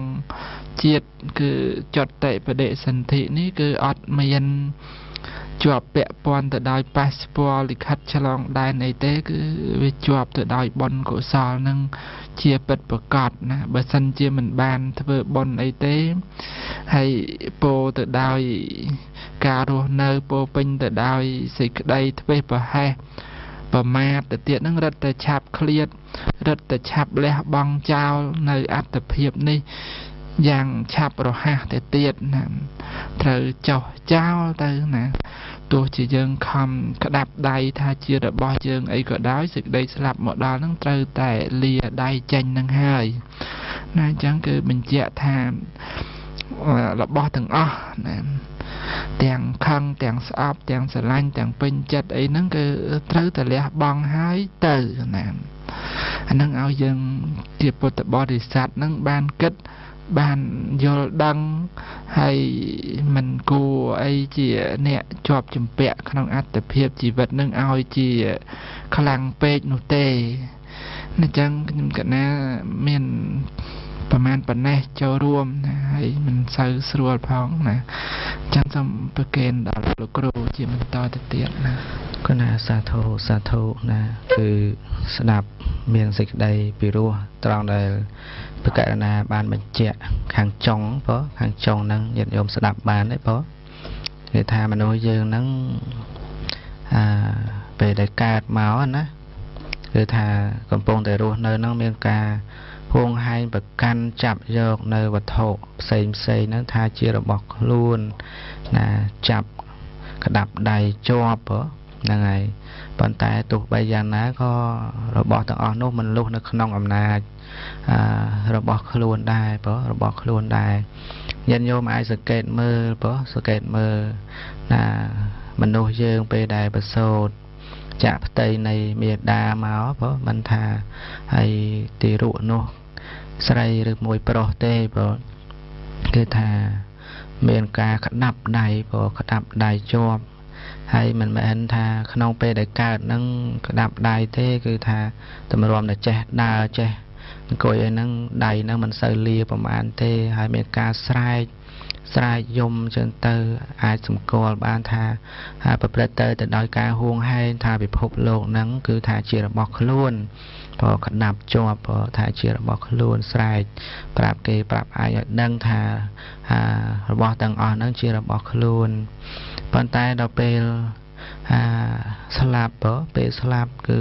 ជាតិគឺចតតិបដិសន្ធិនេះគឺអត់មានជាប់ពាក់ព័ន្ធទៅដោយប៉ាសពតលិខិតឆ្លងដែនអីទេគឺវាជាប់ទៅដោយបុណ្យកុសលនឹងជាពិតប្រកបណាបើសិនជាមិនបានធ្វើបុណ្យអីទេហើយពោទៅដោយការរស់នៅពោពេញទៅដោយសេចក្តីធ្វេសប្រហែសប្រមាទទៅទៀតនឹងរត់តែឆាប់ឃ្លាតរត់តែឆាប់លះបង់ចោលនៅអត្តភាពនេះយ៉ាងឆាប់រហ័សទៅទៀតណាត្រូវចោះចោលទៅណាទោះជាយើងខំក្តាប់ដៃថាជារបស់យើងអីក៏ដោយសេចក្តីស្លាប់មកដល់នឹងត្រូវតែលាដៃចេញនឹងហើយណាអញ្ចឹងគឺបញ្ជាក់ថារបស់ទាំងអស់ណាទាំងខឹងទាំងស្អប់ទាំងស្រឡាញ់ទាំងពេញចិត្តអីហ្នឹងគឺត្រូវតែលះបង់ហើយទៅណាអាហ្នឹងឲ្យយើងជាពុទ្ធបរិស័ទហ្នឹងបានគិតបានយល់ដឹងហើយមិនគួរអីជាអ្នកជាប់ជំពាក់ក្នុងអត្តភាពជីវិតនឹងឲ្យជាខ្លាំងពេកនោះទេអញ្ចឹងខ្ញុំកណាមានប្រមាណប៉ុណ្ណេះចូលរួមណាហើយមិនសូវស្រួលផងណាអញ្ចឹងសូមប្រគេនដល់លោកគ្រូជាបន្តទៅទៀតណាគណៈសាធុណាគឺស្ដាប់មានសេចក្តីពីរោះត្រង់ដែលប្រកាសណាបានបញ្ជាក់ខាងចុងបងខាងចុងហ្នឹងញាតិញោមស្ដាប់បានទេបងគេថាមនុស្សយើងហ្នឹងពេលដែលកើតមកណាគឺថាកំពុងតែរស់នៅហ្នឹងមានការហួងហែងប្រកាន់ចាប់យកនៅវត្ថុផ្សេងហ្នឹងថាជារបស់ខ្លួនណាចាប់ក្តាប់ដៃជាប់ហ្នឹងហើយប៉ុន្តែទោះបីយ៉ាងណាក៏របស់ទាំងអស់នោះមិនលុះនៅក្នុងអំណាចរបស់ខ្លួនដែររបស់ខ្លួនដែរញាតិញោមអាចសង្កេតមើលសង្កេតមើលណាមនុស្សយើងពេលដែលប្រសូតចាក់ផ្ទៃនៃមេដាមកមិនថាហើយទីរុនោះស្រីឬមួយប្រុសទេគឺថាមានការក្តាប់ដៃក្តាប់ដៃជាប់ហើយមិនមែនថាក្នុងពេលដែលកើតនឹងក្តាប់ដៃទេគឺថាតម្រាំតែចេះដើរចេះអង្គុយឯហ្នឹងដៃហ្នឹងមិនសូវលាប្រហែលទេហើយមានការស្រែកយំចឹងទៅអាចសម្គាល់បានថាប្រព្រឹត្តទៅដោយការហួងហែងថាពិភពលោកហ្នឹងគឺថាជារបស់ខ្លួនក្តាប់ជាប់ថាជារបស់ខ្លួនស្រែកប្រាប់គេប្រាប់អាចឲ្យដឹងថារបស់ទាំងអស់ហ្នឹងជារបស់ខ្លួនប៉ុន្តែដល់ពេលស្លាប់ពេលស្លាប់គឺ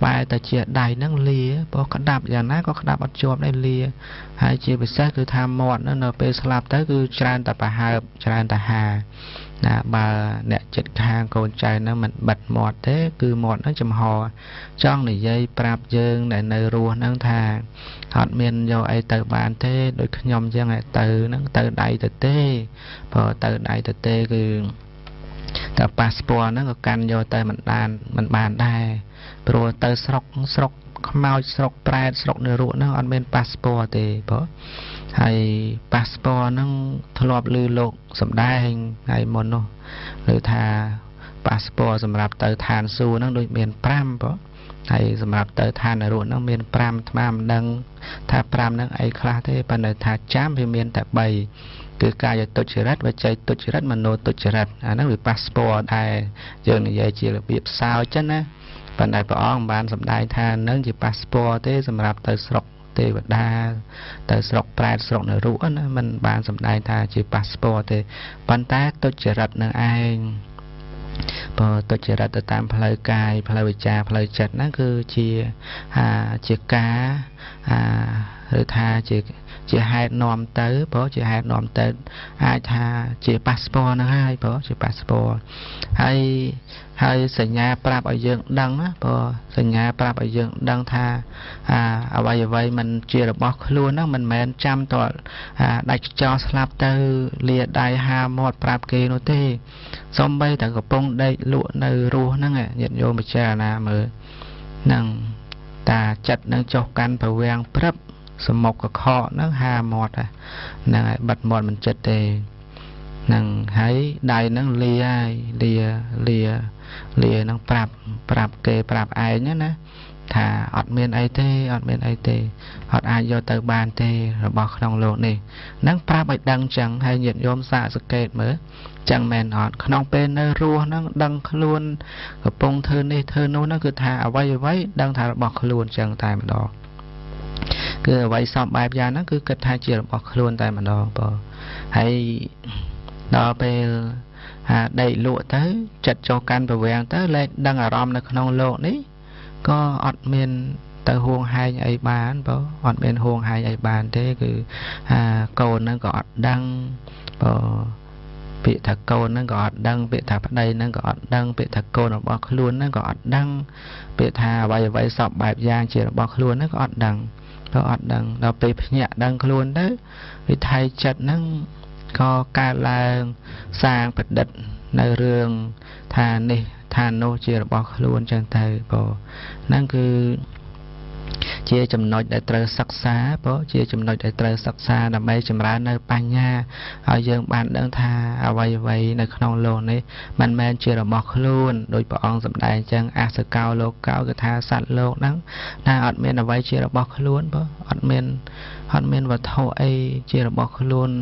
បែរតែជាដៃហ្នឹងលាក្តាប់យ៉ាងណាក៏ក្តាប់អត់ជាប់ដែរលាហើយជាពិសេសគឺថាមាត់នៅពេលស្លាប់ទៅគឺច្រើនតែប្រហើបច្រើនតែហាណាបើអ្នកចិត្តខាងកូនចៅហ្នឹងមិនបិទមាត់ទេគឺមាត់ហ្នឹងចំហចង់និយាយប្រាប់យើងដែលនៅរស់ហ្នឹងថាអត់មានយកអីទៅបានទេដូចខ្ញុំចឹងទៅហ្នឹងទៅដៃទៅទេទៅដៃទៅទេគឺតែប៉ាសពតហ្នឹងក៏កាន់យកទៅមិនបានដែរព្រោះទៅស្រុកខ្មោចស្រុកប្រែតស្រុកនរកហ្នឹងអត់មានប៉ាសពតទេហើយប៉ាសពតហ្នឹងធ្លាប់ឮលោកសំដែងថ្ងៃមុននោះឮថាប៉ាសពតសម្រាប់ទៅឋានសួគ៌ហ្នឹងដូចមាន5 hay sầm lập tới than ở ruộng nó miền pram tham đăng tha pram năng ấy khá thế phần này tha chám thì miền tại bầy cứ cài cho tôi chỉ rất và chạy tôi chỉ rất mà nô tôi chỉ rất nó bị passport đây giờ này giờ chỉ là việc sao chứ á phần này bỏ ông bạn sầm đại tha nâng chỉ passport thế sầm lập tới sọc thế vật đa tới sọc prai sọc ở ruộng mình bạn sầm đại tha chỉ passport thế phần ta tôi chỉ rất năng aiพอตัวเจริญตามพลายกายพลายวิจาพลายจัดนั่นคือเจียกาหรือทาเจียหายนอมเตอเพราะเจียหายนอมเตอไอทาเจียพาสปอร์นะให้เพราะเจียพาสปอร์ให้สัญญาปราบเอาเยอะดังนะพอสัญญาปราบเอาเยอะดังทาเอาไว้มันเจียระบอกล้วนนะมันแมนจำตัวได้จอสลับเตอเลียได้หาหมดปราบเกโนเต้ซอมใบแต่กระปงได้ลวดในรูนั่งไงยันโยมเจานาเมื่อนั่งตาจัดนั่งจกกันไปเวียงพรับสมกกับคอนั่งหาหมดนั่งบัดหมดมันจัดเตนั่งให้ได้นั่งเลียนั่งปรับเกปรับไอ้เนี่ยนะถ้าอดเมียนไอเต้อดไอโยเตอร์บานเต้ระบอกขนมโลนี่นั่งปราบไอดังจังให้เหยียดโยมสะสเกตเหมือจังแมนอดขนมเป็นในรัวนั่งดังขลุ่นกับปงเธอนี่เธอโน้นั่นคือทาเอาไว้ดังทาระบอกขลุ่นจังตายมันดอกคือไว้สอบแบบยานั่นคือเกิดทาเจียระบอกขลุ่นตายมันดอกพอให้ดอไปได้ลวดเต้จัดโจกันไปเวียงเต้เลยดังอารมณ์ในขนมโลนี้ก็อดเมียนแต่ห่วงหายไอ้บ้านเพราะอดเมียนห่วงหายไอ้บ้านเท่คือโกนนั่นก็อดดังพอเปียถักโกนนั่นก็อดดังเปียถักใดนั่นก็อดดังเปียถักโกนออกบอกล้วนนั่นก็อดดังเปียทาไว้สอบแบบยางเฉียดบอกล้วนนั่นก็อดดังเพราะอดดังเราไปเนี่ยดังล้วนได้วิธีจัดนั่งก็การลางสร้างประดิษฐ์ในเรื่องทานนี่ทานโนเจียบอกล้วนจังไทยพอนั่นคือเจียจำนวนได้ตรศักษาเพราะเจียจำนวนได้ตรศักษาดำไปจำร้านในปัญญาเอาเยื่อบ้านเดินทาเอาไว้ในขนมโลนี้มันแมนเจียบอกล้วนโดยปองสำได้จังอาสเกาโลเกากระทาสัตว์โลกนั้นน่าอดเมนเอาไว้เจียบอกล้วนเพราะอดเมนว่าเท่าไอเจียบอกล้วน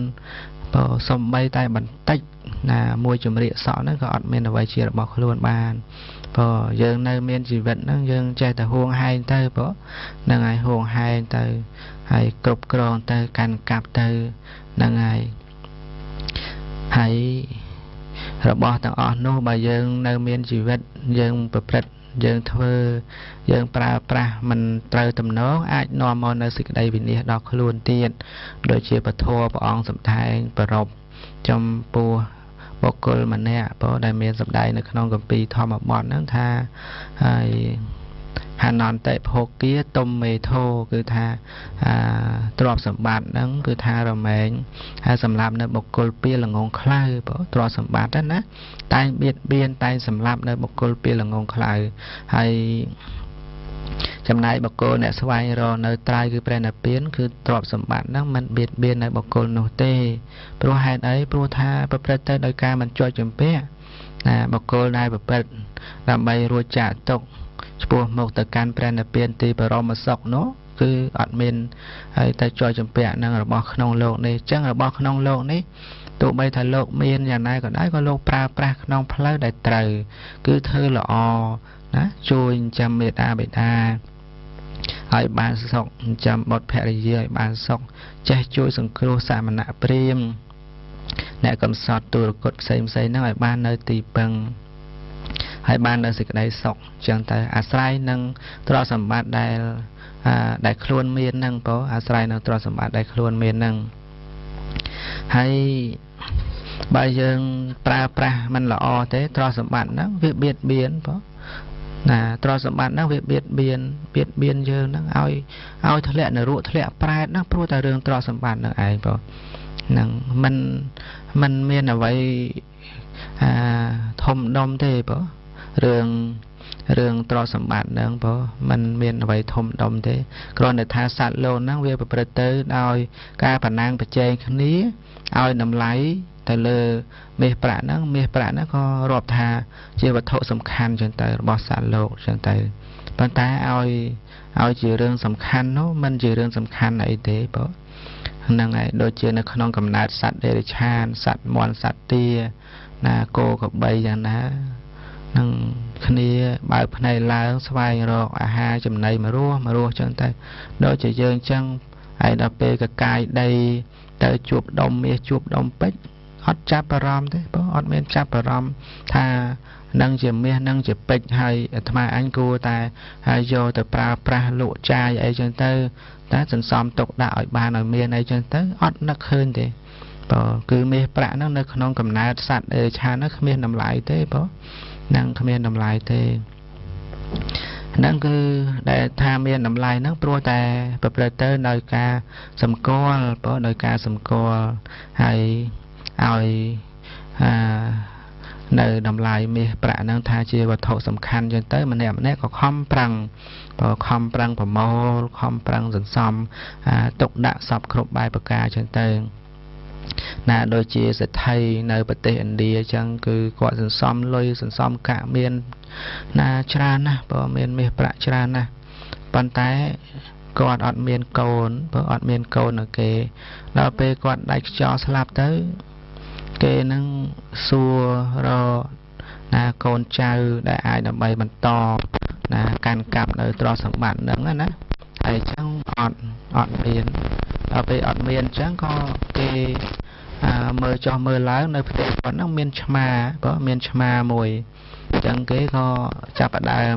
พอสมใบใต้บันติมวยจุ่มเรียสอนนั่นก็อดเมนเอาไว้เชียร์บอกล้วนบานพอยังในเมียนชีวิตนั่งยังใจแต่ห่วงให้เตยเพราะนั่งไงห่วงให้เตยให้กรุบกรองเตยกันกับเตยนั่งไงให้ระบอบต่างอ่อนโน้บยังในเมียนชีวิตยังประพฤติยังเธอยังปรามันเตยตำน้องอาจนอมในสิ่งใดวินิจดอกล้วนเตียนโดยเชียร์ประทัวประองสมทายประรบจำปูบอกกลมันเนี่ยเพราะได้เมียนสัปดาห์ในขนมกับปีทอมบอลนั่งทาหานอนเตะโพกี้ต้มเมโทคือทาตรอบสมบัตินั่งคือทาเราแมงสำหรับในบอกกลเปียหลังงงคล้ายเพราะตรอบสมบัตินั่นนะตายเบียนตายสำหรับในบอกกลเปียหลังงงคล้ายให้จำนายบอกโกเนี่ยสวายรอในตายคือแปรนเปลี่ยนคือตรอบสมบัตินั่งมันเบียนในบอกโกโนเต้โปรไฮไอโปรธาประเตอร์โดยการมันจ่อยจมเป๊ะบอกโกได้ประเปิดลำใบรัวจ่าตกปูหมกแต่การแปรนเปลี่ยนตีประรอมาสอกเนาะคืออัดเมนไอแต่จ่อยจมเป๊ะนั่งระบอกขนมโลกนี่จังระบอกขนมโลกนี่ตัวใบทะโลกเมียนอย่างไรก็ได้ก็โลกปลาขนมพลายได้ไตรคือเธอละอนะช่วยจำเมตอาเบตาให้บานสกจำบทแผ่เยื่อบานสกจะช่วยสังเคราะห์สามณะเปรียมแนวกำสอดตัวกดใส่นั่งให้บานในตีปังให้บานในสิ่งใดสกจังแต่อาศัยนั่งตรอสมบัติได้คล้วนเมียนนั่งเพราะอาศัยนั่งตรอสมบัติได้คล้วนเมียนนั่งให้ใบยังปลามันละอเตตรอสมบัตินั่งเบียนเพราะตรอสมบัตินั่งเบียดเบียนเยอะนั่งเอาทะเลในรูทะเลปลายนั่งพูดแต่เรื่องตรอสมบัตินั่งไอ้พอนั่งมันเมียนเอาไว้ทมดมเทพอเรื่องตรอสมบัตินั่งพอมันเมียนเอาไว้ทมดมเทกรอนในทาสัตว์โลนั่งเวียประเตอร์เอาการผ่านนางประเจงนี้เอานำไหล តែលើមាសប្រាក់ហ្នឹងក៏រាប់ថាជាវត្ថុសំខាន់ចឹងទៅរបស់សត្វលោកចឹងទៅប៉ុន្តែឲ្យជារឿងសំខាន់នោះមិនជារឿងសំខាន់អីទេបងហ្នឹងហើយដូចជានៅក្នុងកំណើតសត្វដេរិឆានសត្វមាន់សត្វទាណាគោក្របីយ៉ាងណានឹងគ្នាបើកភ្នែកឡើងស្វែងរកអាហារចំណីមករស់ចឹងទៅដូចជាយើងចឹងហើយដល់ពេលកកាយដីទៅជួបដុំមាសជួបដុំពេជ្រអត់ចាប់អារម្មណ៍ទេបងអត់មានចាប់អារម្មណ៍ថានឹងជាមាសនឹងជាពេជ្រហើយអាត្មាអញគួរតែហើយយកទៅប្រើប្រាស់លក់ចាយអីចឹងទៅតែសន្សំទុកដាក់ឲ្យបានឲ្យមានអីចឹងទៅអត់នឹកឃើញទេបងគឺមាសប្រាក់ហ្នឹងនៅក្នុងកំណើតសត្វឆានហ្នឹងគ្មានតម្លៃទេបងនឹងគ្មានតម្លៃទេហ្នឹងគឺដែលថាមានតម្លៃហ្នឹងព្រោះតែប្រព្រឹត្តទៅដោយការសម្គាល់បងដោយការសម្គាល់ហើយឲ្យនៅតម្លៃមាសប្រាក់ហ្នឹងថាជាវត្ថុសំខាន់ចឹងទៅម្នាក់ក៏ខំប្រឹងប្រមូលខំប្រឹងសន្សំទុកដាក់សពគ្រប់បែបប្រការចឹងទៅណាដូចជាសេដ្ឋីនៅប្រទេសឥណ្ឌាចឹងគឺគាត់សន្សំលុយសន្សំកាក់មានណាច្រើនណាស់បើមានមាសប្រាក់ច្រើនណាស់ប៉ុន្តែគាត់អត់មានកូនបើអត់មានកូននៅគេដល់ពេលគាត់ដាច់ខ្យល់ស្លាប់ទៅគេនឹងសួររណាកូនចៅដែលអាចដើម្បីបន្តណាកាន់កាប់នៅទ្រព្យសម្បត្តិហ្នឹងណាហើយអញ្ចឹងអត់មានដល់ពេលអត់មានអញ្ចឹងក៏គេមើលចុះមើលឡើងនៅផ្ទះគាត់ហ្នឹងមានឆ្មាបើមានឆ្មាមួយអញ្ចឹងគេក៏ចាប់ផ្ដើម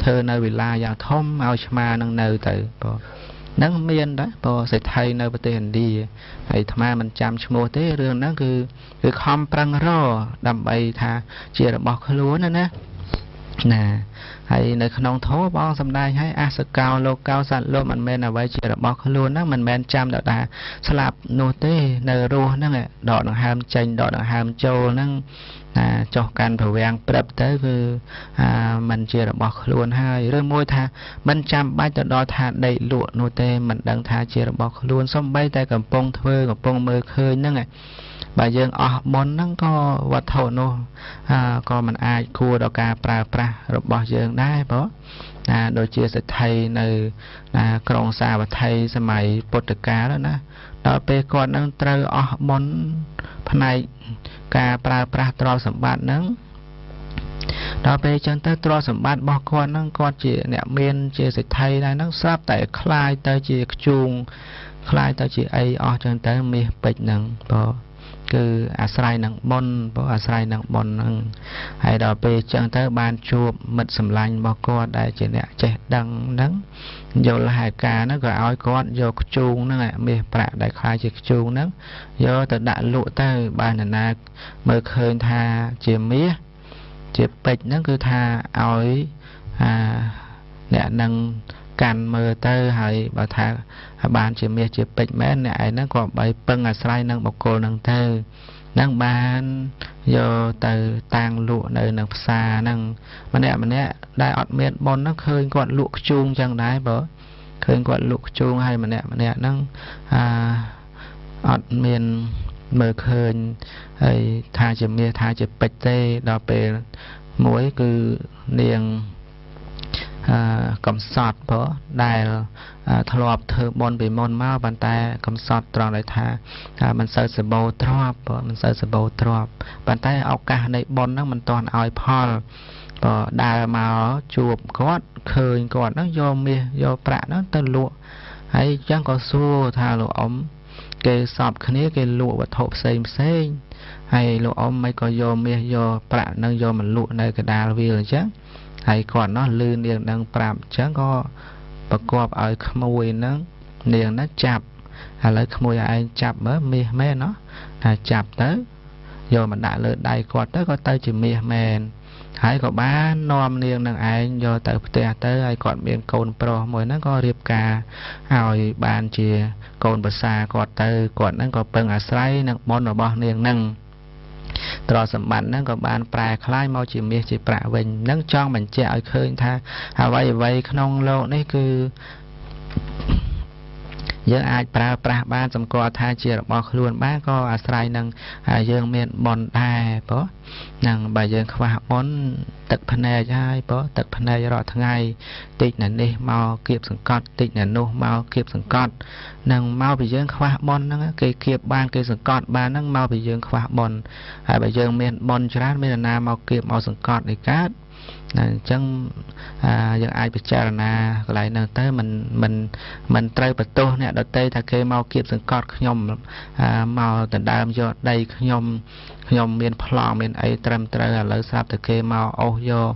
ធ្វើនៅវិឡាយ៉ាងធំឲ្យឆ្មានឹងនៅទៅបើនឹងមានដែរបើសេដ្ឋីនៅប្រទេសឥណ្ឌាហើយអាត្មាមិនចាំឈ្មោះទេរឿងហ្នឹងគឺខំប្រឹងរដើម្បីថាជារបស់ខ្លួនណាហើយនៅក្នុងធម៌បងសម្ដែងឲ្យអសកោលោកោសត្វលោកមិនមែនអ្វីជារបស់ខ្លួនហ្នឹងមិនមែនចាំដល់ថាស្លាប់នោះទេនៅរស់ហ្នឹងដកដង្ហើមចេញដកដង្ហើមចូលហ្នឹងចុះកាន់ប្រវាំងព្រឹបទៅគឺมันជារបស់ខ្លួនហើយឬមួយថាមិនចាំបាច់ទៅដល់ថាដេកលក់នោះទេមិនដឹងថាជារបស់ខ្លួនសំបីតែកំពុងធ្វើកំពុងមើលឃើញហ្នឹងបើយើងអស់បុណ្យហ្នឹងក៏វត្ថុនោះក៏មិនអាចគួរដល់ការប្រើប្រាស់របស់យើងដែរបងដូចជាសេដ្ឋីនៅក្រុងសាវត្ថីសម័យពុទ្ធកាលណាដល់ពេលគាត់នឹងត្រូវអស់បុណ្យផ្នែកការប្រើប្រាស់ទ្រព្យសម្បត្តិហ្នឹងដល់ពេលចឹងទៅទ្រព្យសម្បត្តិរបស់គាត់ហ្នឹងគាត់ជាអ្នកមានជាសេដ្ឋីដែរហ្នឹងស្រាប់តែคล้ายទៅជាខ្ជូងคล้ายទៅជាអីអស់ចឹងទៅមាសពេជ្រហ្នឹងបងគឺអាស្រ័យនឹងបុណ្យបងអាស្រ័យនឹងបុណ្យហ្នឹងហើយដល់ពេលចឹងទៅបានជួបមិត្តសម្លាញ់របស់គាត់ដែលជាអ្នកចេះដឹងហ្នឹងយល់ហេតុការណ៍ហ្នឹងក៏ឲ្យគាត់យកខ្ជូងហ្នឹងមាសប្រាក់ដែលខ្លាយជាខ្ជូងហ្នឹងយកទៅដាក់លក់ទៅបាននរណាមើលឃើញថាជាមាសជាពេជ្រហ្នឹងគឺថាឲ្យអ្នកនឹងកាន់មើលទៅហើយបើថាបានជាមាសជាពេជ្រមែនអ្នកឯងហ្នឹងក៏បីពឹងអាស្រ័យនឹងបុគ្គលហ្នឹងទៅនឹងបានយកទៅតាំងលក់នៅនឹងផ្សារហ្នឹងម្នាក់ដែលអត់មានបុណ្យហ្នឹងឃើញគាត់លក់ខ្ជូងចឹងដែរបើឃើញគាត់លក់ខ្ជូងហើយម្នាក់ហ្នឹងអត់មានមើលឃើញហើយថាជាមាសថាជាពេជ្រទេដល់ពេលមួយគឺនាងកំសត់ព្រោះដែលធ្លាប់ធ្វើបុណ្យពីមុនមកប៉ុន្តែកំសត់ត្រង់ដែលថាមិនសូវសបោទ្របមិនសូវសបោទ្របប៉ុន្តែឱកាសនៃបុណ្យហ្នឹងមិនទាន់ឲ្យផលព្រោះដើរមកជួបគាត់ឃើញគាត់ហ្នឹងយកមាសយកប្រាក់ហ្នឹងទៅលក់ហើយអញ្ចឹងក៏សួរថាលោកអ៊ំគេសពគ្នាគេលក់វត្ថុផ្សេងហើយលោកអ៊ំមិនក៏យកមាសយកប្រាក់ហ្នឹងយកមកលក់នៅកណ្ដាលវាលអញ្ចឹងហើយគាត់នោះលឺនាងនឹងប្រាប់អញ្ចឹងក៏ប្រកបឲ្យក្មួយហ្នឹងនាងហ្នឹងចាប់ឥឡូវក្មួយឯងចាប់មើលមាសមែនណោះថាចាប់ទៅយកមកដាក់លើដៃគាត់ទៅក៏ទៅជាមាសមែនហើយក៏បាននាំនាងនឹងឯងយកទៅផ្ទះទៅហើយគាត់មានកូនប្រុសមួយហ្នឹងក៏រៀបការឲ្យបានជាកូនប្រសាគាត់ទៅគាត់ហ្នឹងក៏ពឹងអាស្រ័យនឹងបុណ្យរបស់នាងហ្នឹងទ្រព្យសម្បត្តិហ្នឹងក៏បានប្រែคล้ายមកជាមាសជាប្រាក់វិញហ្នឹងចង់បញ្ជាក់ឲ្យឃើញថាអ្វីក្នុងโลกនេះគឺ យើងអាចប្រើប្រាស់បានសម្គាល់ថាជារបស់ខ្លួនបានក៏អាស្រ័យនឹងយើងមានបនដែរបងនឹងបើយើងខ្វះបនទឹកភ្នែកហើយបងទឹកភ្នែករាល់ថ្ងៃតិចណានេះមកគៀបសង្កត់តិចណានោះមកគៀបសង្កត់នឹងមកពីយើងខ្វះបនហ្នឹងគេគៀបបានគេសង្កត់បានហ្នឹងមកពីយើងខ្វះបនហើយបើយើងមានបនច្រើនមានណាមកគៀបមកសង្កត់នេះកើតអញ្ចឹងយើងអាចពិចារណាកន្លែងហ្នឹងទៅមិនត្រូវបន្ទោសអ្នកដទៃថាគេមកគៀបសង្កត់ខ្ញុំមកដណ្ដើមយកដីខ្ញុំមានប្លង់មានអីត្រឹមត្រូវឥឡូវស្រាប់តែគេមកអូសយក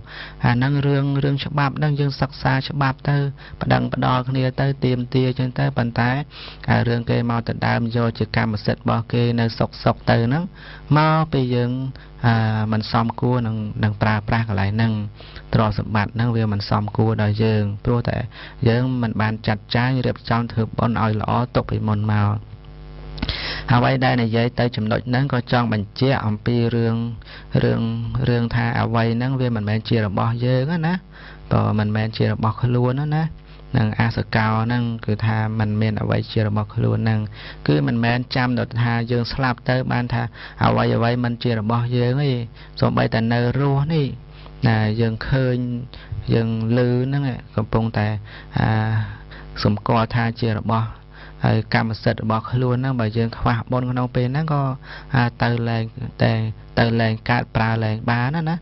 អាហ្នឹងរឿងច្បាប់ហ្នឹងយើងសិក្សាច្បាប់ទៅបដិងបដល់គ្នាទៅទៀមទាអញ្ចឹងទៅប៉ុន្តែរឿងគេមកដណ្ដើមយកជាកម្មសិទ្ធិរបស់គេនៅសុកទៅហ្នឹងមកពីយើងមិនសមគួរនឹងប្រើប្រាស់កន្លែងហ្នឹងទ្រព្យសម្បត្តិហ្នឹងវាមិនសមគួរដល់យើងព្រោះតែយើងមិនបានចាត់ចែងរៀបចំធ្វើបុណ្យឲ្យល្អទុកពីមុនមកអ្វីដែលនិយាយទៅចំណុចហ្នឹងក៏ចង់បញ្ជាក់អំពីរឿងថាអ្វីហ្នឹងវាមិនមែនជារបស់យើងណាបើមិនមែនជារបស់ខ្លួនណានឹងអាសកោហ្នឹងគឺថាมันមានអ្វីជារបស់ខ្លួនហ្នឹងគឺមិនមែនចាំដល់ថាយើងស្លាប់ទៅបានថាអ្វីมันជារបស់យើងទេសូម្បីតែនៅរស់នេះណាយើងឃើញយើងឮហ្នឹងកំពុងតែសម្គាល់ថាជារបស់ហើយកម្មសិទ្ធិរបស់ខ្លួនហ្នឹងបើយើងខ្វះបុណ្យក្នុងពេលហ្នឹងក៏ទៅលែងកើតប្រើលែងបានណានឹង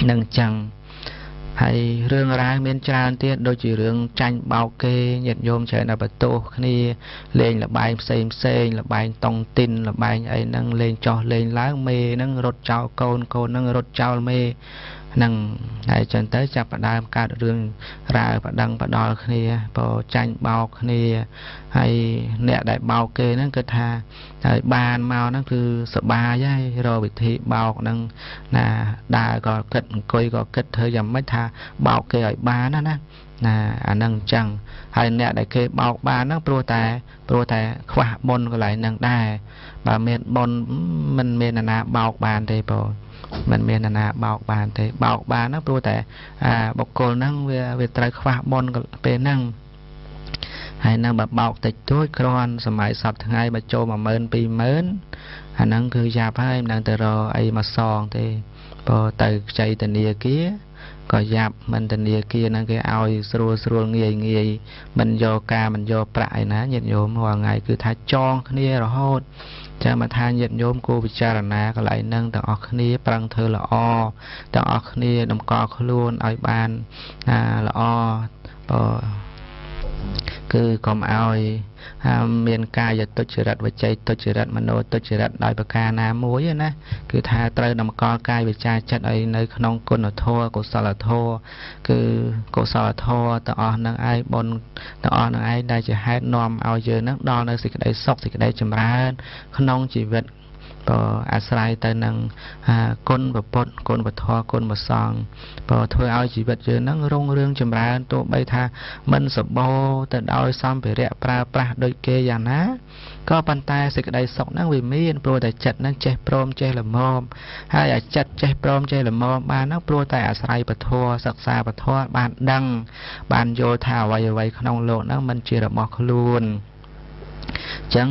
អញ្ចឹងហើយរឿងរ៉ាវមានច្រើនទៀតដូចជារឿងចាញ់បោកគេញាតិញោមច្រើនតែបន្ទោសគ្នាលេងលបែងផ្សេងលបែងតុងទីនលបែងអីហ្នឹងលេងចោះលេងឡើងមេហ្នឹងរត់ចោលកូនហ្នឹងរត់ចោលមេហ្នឹងហើយចឹងទៅចាប់ផ្ដើមកើតរឿងរ៉ាវបដិងបដល់គ្នាបើចាញ់បោកគ្នាហើយអ្នកដែលបោកគេហ្នឹងគឺថាហើយបានមកហ្នឹងគឺសបាយហើយរកវិធីបោកហ្នឹងណាដើរក៏គិតអង្គុយក៏គិតធ្វើយ៉ាងម៉េចថាបោកគេឲ្យបានណាអាហ្នឹងអញ្ចឹងហើយអ្នកដែលគេបោកបានហ្នឹងព្រោះតែខ្វះបុណ្យកន្លែងហ្នឹងដែរបើមានបុណ្យមិនមានណាបោកបានទេបងមិនមានណាបោកបានទេបោកបានហ្នឹងព្រោះតែបុគ្គលហ្នឹងវាត្រូវខ្វះបុណ្យពេលហ្នឹងហើយនៅបើបោកតិចតួចគ្រាន់សម័យសពថ្ងៃបើចូល 10000 20000 អាហ្នឹងគឺយ៉ាប់ហើយមិនដឹងទៅរកអីមកសងទេព្រោះទៅខ្ចីធនាគារក៏យ៉ាប់មិនធនាគារហ្នឹងគេឲ្យស្រួលងាយមិនយកការមិនយកប្រាក់ឯណាញាតិញោមរាល់ថ្ងៃគឺថាចងគ្នារហូតចាំមកថាញាតិញោមគួរពិចារណាកន្លែងហ្នឹងទាំងអស់គ្នាប្រឹងធ្វើល្អទាំងអស់គ្នាតម្កល់ខ្លួនឲ្យបានល្អគឺកុំឲ្យមានកាយទុច្ចរិតវចីទុច្ចរិតមโนទុច្ចរិតដោយប្រការណាមួយណាគឺថាត្រូវតម្កល់កាយវិចារចិត្តឲ្យនៅក្នុងគុណធម៌កុសលធម៌គឺកុសលធម៌ទាំងអស់នឹងឯងបុណ្យទាំងអស់នឹងឯងដែលជាហេតុនាំឲ្យយើងនឹងដល់នៅសេចក្តីសុខសេចក្តីចម្រើនក្នុងជីវិតព្រោះអាស្រ័យទៅនឹងគុណពុទ្ធគុណពធគុណប្រសង្ឃព្រោះធ្វើឲ្យជីវិតយើងនឹងរុងរឿងចម្រើនទោះបីថាមិនសម្បូរទៅដោយសម្ភារៈប្រើប្រាស់ដូចគេយ៉ាងណាក៏ប៉ុន្តែសេចក្តីសុខហ្នឹងវាមានព្រោះតែចិត្តហ្នឹងចេះព្រមចេះល្មមហើយអាចិត្តចេះព្រមចេះល្មមបានហ្នឹងព្រោះតែអាស្រ័យពធសិក្សាពធបានដឹងបានយល់ថាអ្វីក្នុងលោកហ្នឹងមិនជារបស់ខ្លួនអញ្ចឹង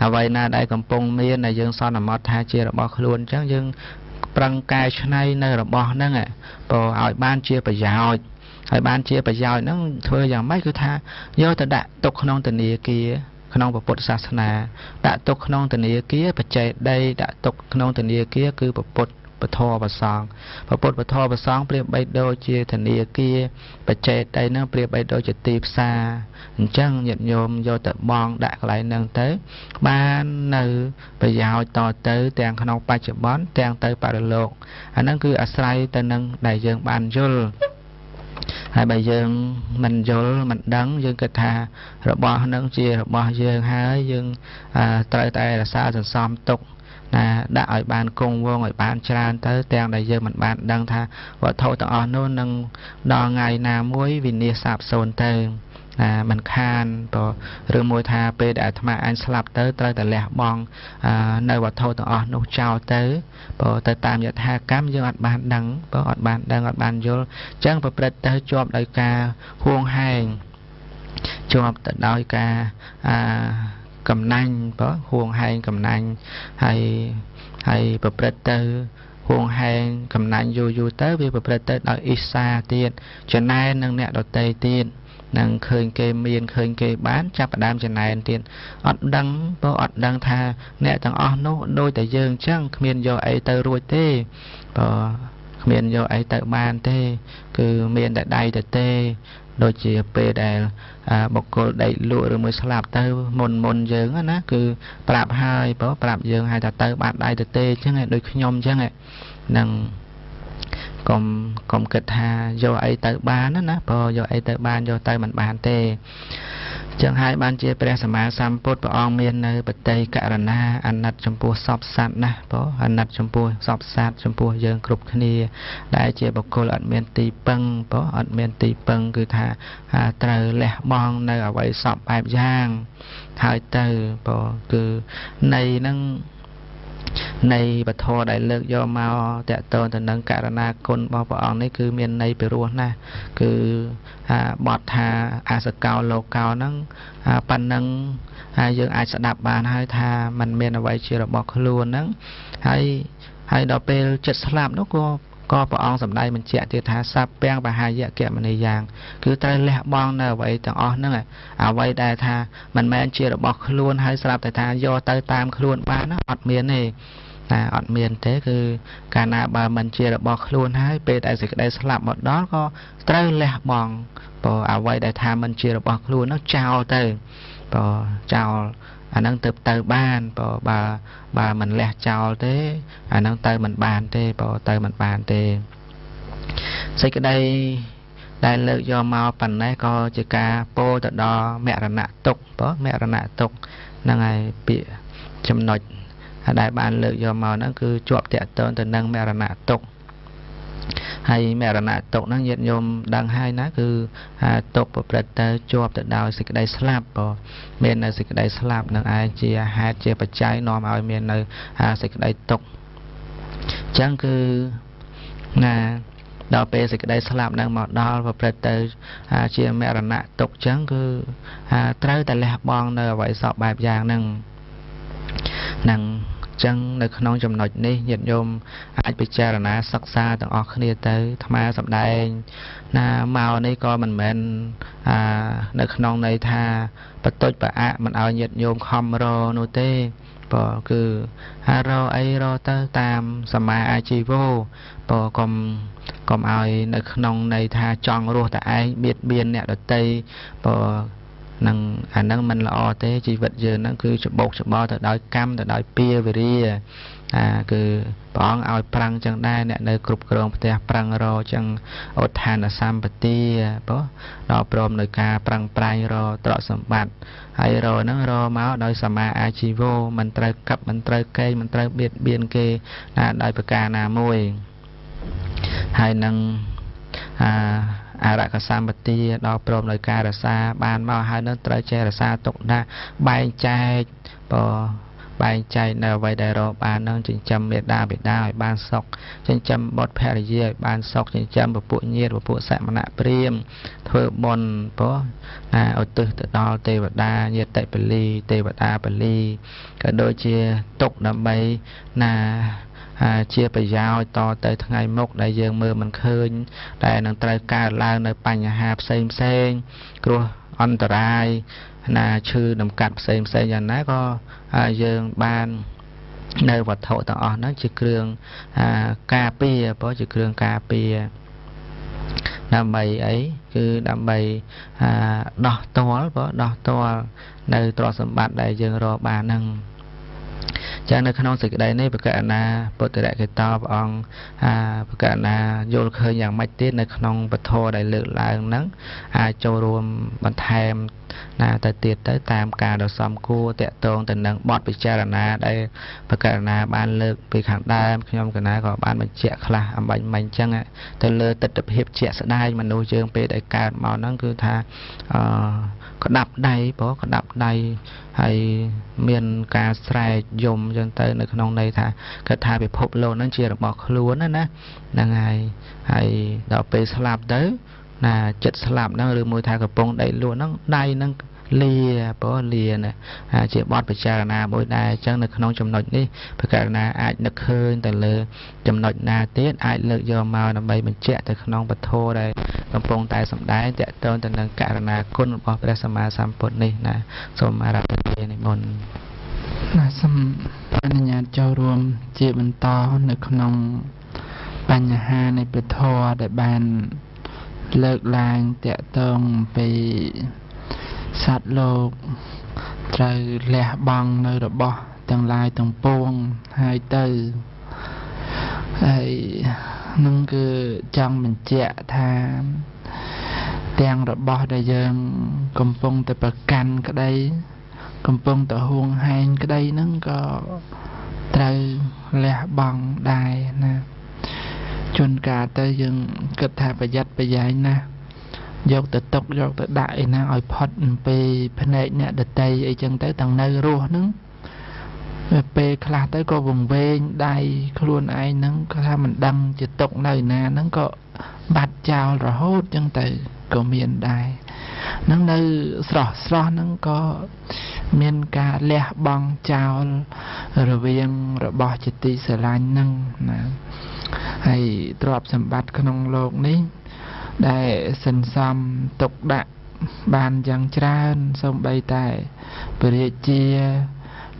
អ្វីណាដែលកំពុងមានដែលយើងសន្មតថាជារបស់ខ្លួនអញ្ចឹងយើងប្រឹងកែច្នៃនៅរបស់ហ្នឹងព្រោះឲ្យបានជាប្រយោជន៍ហើយបានជាប្រយោជន៍ហ្នឹងធ្វើយ៉ាងម៉េចគឺថាយកទៅដាក់ទុកក្នុងធនាគារក្នុងពុទ្ធសាសនាដាក់ទុកក្នុងធនាគារបច្ចេកដីដាក់ទុកក្នុងធនាគារគឺពុទ្ធពធប្រសងពុទ្ធពធប្រសងប្រៀបបីដូចជាធនាគារបច្ចេកដីហ្នឹងប្រៀបបីដូចជាទីផ្សារអញ្ចឹងញាតិញោមយកទៅបងដាក់កន្លែងហ្នឹងទៅបាននៅប្រយោជន៍តទៅទាំងក្នុងបច្ចុប្បន្នទាំងទៅបរិលោកអាហ្នឹងគឺអាស្រ័យទៅនឹងដែលយើងបានយល់ហើយបើយើងមិនយល់មិនដឹងយើងគិតថារបស់ហ្នឹងជារបស់យើងហើយយើងត្រូវតែរក្សាសន្សំទុកណាដាក់ឲ្យបានគង់វង្សឲ្យបានច្រើនទៅទាំងដែលយើងមិនបានដឹងថាវត្ថុទាំងអស់នោះនឹងដល់ថ្ងៃណាមួយវិនាសសាបសូន្យទៅមិនខានព្រោះឬមួយថាពេលដែលអាត្មាអញស្លាប់ទៅត្រូវតែលះបង់នៅវត្ថុទាំងអស់នោះចោលទៅព្រោះទៅតាមយថាកម្មយើងអត់បានដឹងព្រោះអត់បានដឹងអត់បានយល់អញ្ចឹងប្រព្រឹត្តទៅជាប់ដោយការហួងហែង ជាប់ទៅដោយការកំណាញ់បើហួងហែងកំណាញ់ហើយប្រព្រឹត្តទៅហួងហែងកំណាញ់យូរទៅវាប្រព្រឹត្តទៅដោយអ៊ីសាទៀតចំណែននឹងអ្នកដតីទៀតនឹងឃើញគេមានឃើញគេបានចាប់ផ្ដើមចំណែនទៀតអត់ដឹងបើអត់ដឹងថាអ្នកទាំងអស់នោះដូចតែយើងអញ្ចឹងគ្មានយកអីទៅរួចទេបើគ្មានយកអីទៅបានទេគឺមានតែដៃទៅទេដូចជាពេលដែលបុគ្គលដេកលក់ឬមួយស្លាប់ទៅមុនយើងណាគឺប្រាប់ហើយបើប្រាប់យើងឲ្យថាទៅបានដៃទៅទេអញ្ចឹងដូចខ្ញុំអញ្ចឹងនឹងកុំគិតថាយកអីទៅបានណាព្រោះយកអីទៅបានយកទៅមិនបានទេចឹងហើយបានជាព្រះសម្មាសម្ពុទ្ធព្រះអង្គមាននៅបតីករណាអាណិតចំពោះសពសត្វណាព្រោះអាណិតចំពោះសពសត្វចំពោះយើងគ្រប់គ្នាដែលជាបុគ្គលអត់មានទីពឹងព្រោះអត់មានទីពឹងគឺថាត្រូវលះបង់នៅអ្វីសពបែបយ៉ាងហើយទៅព្រោះគឺនៃនឹងនៃពធដែលលើកយកមកតកតទៅនឹងករណាគុណរបស់ព្រះអង្គនេះគឺមានន័យពិរោះណាស់គឺបទថាអសកោលោកោហ្នឹងប៉ណ្ណឹងយើងអាចស្ដាប់បានហើយថាมันមានអ្វីជារបស់ខ្លួនហ្នឹងហើយដល់ពេលចិត្តស្លាប់នោះក៏ព្រះអង្គសម្ដែងបញ្ជាក់ទៀតថាសព្ពាំងបហាយកមនីយ៉ាងគឺត្រូវលះបង់នៅអ្វីទាំងអស់ហ្នឹងអ្វីដែលថាមិនមែនជារបស់ខ្លួនហើយស្រាប់តែថាយកទៅតាមខ្លួនបានណាអត់មានទេអត់មានទេគឺកាលណាបើមិនជារបស់ខ្លួនហើយពេលដែលសេចក្តីស្លាប់មកដល់ក៏ត្រូវលះបង់ព្រោះអ្វីដែលថាមិនជារបស់ខ្លួននោះចោលទៅព្រោះចោលអាហ្នឹងទៅបានព្រោះបើមិនលះចោលទេអាហ្នឹងទៅមិនបានទេព្រោះទៅមិនបានទេសេចក្តីដែលលើកយកមកប៉ុណ្ណេះក៏ជាការពោលទៅដល់មរណៈទុក្ខព្រោះមរណៈទុក្ខហ្នឹងហើយពាក្យចំណុចដែលបានលើកយកមកហ្នឹងគឺជាប់តាក់ទងទៅនឹងមរណៈទុក្ខហើយមរណៈទុក្ខហ្នឹងញាតិញោមដឹងហើយណាគឺទុក្ខប្រព្រឹត្តទៅជាប់ទៅដោយសេចក្តីស្លាប់ព្រោះមាននៅសេចក្តីស្លាប់នឹងឯងជាហេតុជាបច្ច័យនាំឲ្យមាននៅសេចក្តីទុក្ខអញ្ចឹងគឺណាដល់ពេលសេចក្តីស្លាប់នឹងមកដល់ប្រព្រឹត្តទៅជាមរណៈទុក្ខអញ្ចឹងគឺត្រូវតែលះបង់នៅអ្វីសពបែបយ៉ាងហ្នឹងចឹងនៅក្នុងចំណុចនេះញាតិញោមអាចពិចារណាសិក្សាទាំងអស់គ្នាទៅអាត្មាសម្ដែងណាមកនេះក៏មិនមែននៅក្នុងន័យថាបន្តិចប្រអាក់មិនឲ្យញាតិញោមខំរនោះទេព្រោះគឺរអីរទៅតាមសមាអាជីវោព្រោះកុំឲ្យនៅក្នុងន័យថាចង់រស់តែឯងបៀតបៀនអ្នកដទៃព្រោះនឹងអានឹងមិនល្អទេជីវិតយើងហ្នឹងគឺច្បោកច្បល់ទៅដោយកម្មទៅដោយពៀវិរិយគឺព្រះអង្គឲ្យប្រាំងចឹងដែរអ្នកនៅគ្រប់គ្រងផ្ទះប្រាំងរចឹងឧទ្ធានសម្បទាព្រោះដល់ព្រមនៅការប្រាំងប្រែងរទ្រព្យសម្បត្តិហើយរហ្នឹងរមកដោយសមាអាជីវោមិនត្រូវកັບមិនត្រូវកេងមិនត្រូវបៀតបៀនគេដោយប្រការណាមួយហើយនឹងអរកសម្បទាដល់ព្រមដោយការរសាបានមកហើយនឹងត្រូវចេះរសាទុកដាក់បែងចែកបែងចែកនៅអ្វីដែលរកបាននឹងចិញ្ចឹមមេដាបិតាឲ្យបានសុខចិញ្ចឹមបុត្រភរិយាឲ្យបានសុខចិញ្ចឹមពពួកញាតិពពួកសមណៈព្រាហ្មណ៍ធ្វើបុណ្យព្រោះឧទ្ទិសទៅដល់ទេវតាញាតិពលីទេវតាពលីក៏ដូចជាទុកដើម្បីជាប្រយោជន៍តទៅថ្ងៃមុខដែលយើងមើលមិនឃើញតែនឹងត្រូវកើតឡើងនៅបញ្ហាផ្សេងគ្រោះអន្តរាយឈឺដំកាត់ផ្សេងយ៉ាងណាក៏យើងបាននៅវត្ថុទាំងអស់ហ្នឹងជាគ្រឿងការពារព្រោះជាគ្រឿងការពារដើម្បីអីគឺដើម្បីដោះតល់ព្រោះដោះតល់នៅទ្រព្យសម្បត្តិដែលយើងរកបានហ្នឹងចឹងនៅក្នុងសេចក្តីនេះបកណាពុទ្ធរកេតោព្រះអង្គបកណាយល់ឃើញយ៉ាងម៉េចទៀតនៅក្នុងពធដែលលើកឡើងហ្នឹងអាចចូលរួមបន្ថែមទៅទៀតទៅតាមការដ៏សមគួរតកតងទៅនឹងបទពិចារណាដែលបកណាបានលើកពីខាងដើមខ្ញុំកណាក៏បានបញ្ជាក់ខ្លះអំបញ្ញមិញចឹងទៅលើទស្សនវិជ្ជាជាក់ស្ដែងមនុស្សយើងពេលដែលកើតមកហ្នឹងគឺថាក្តាប់ដៃព្រោះក្តាប់ដៃហើយមានការស្រែកយំចឹងទៅនៅក្នុងន័យថាគាត់ថាពិភពលោកហ្នឹងជារបស់ខ្លួនណាហ្នឹងហើយដល់ពេលស្លាប់ទៅ ចិត្តស្លាប់ហ្នឹងឬមួយថាកំពុងដៃលួហ្នឹងដៃហ្នឹងលាព្រោះលាណាជាបទពិចារណាមួយដែរអញ្ចឹងនៅក្នុងចំណុចនេះពិចារណាអាចនឹកឃើញទៅលើចំណុចណាទៀតអាចលើកយកមកដើម្បីបញ្ជាក់ទៅក្នុងពធដែលកំពុងតែសម្ដែងតកតងទៅនឹងករណាគុណរបស់ព្រះសម្មាសម្ពុទ្ធនេះណាសូមអារាធនានិមន្តសូមអនុញ្ញាតចូលរួមជាបន្តនៅក្នុងបញ្ហានៃពធដែលបានលើកឡើងតកតងពីសត្វលោកត្រូវលះបង់នៅរបស់ទាំងឡាយទាំងពួងហើយទៅហើយនឹងគឺចង់បញ្ជាក់ថាទាំងរបស់ដែលយើងកំពុងតែប្រកាន់ក្តីកំពុងតែហួងហែងក្តីហ្នឹងក៏ត្រូវលះបង់ដែរណាជួនកាលទៅយើងគិតថាប្រយ័ត្នប្រយែងណាស់យកទៅຕົកយកទៅដាក់ឯណាឲ្យផុតអំពីភ្នែកអ្នកដតីអីចឹងទៅទាំងនៅរស់ហ្នឹងពេលខ្លះទៅក៏វង្វេងដៃខ្លួនឯងហ្នឹងក៏ថាមិនដឹងជាຕົកនៅណាហ្នឹងក៏បាត់ចោលរហូតចឹងទៅក៏មានដែរហ្នឹងនៅស្រស់ហ្នឹងក៏មានការលះបង់ចោលរវាងរបស់ជាទីស្រឡាញ់ហ្នឹងណាហើយទ្រព្យសម្បត្តិក្នុងโลกនេះដែលសន្សំទុកដាក់បានយ៉ាងច្រើនសូម្បីតែព្រះរាជា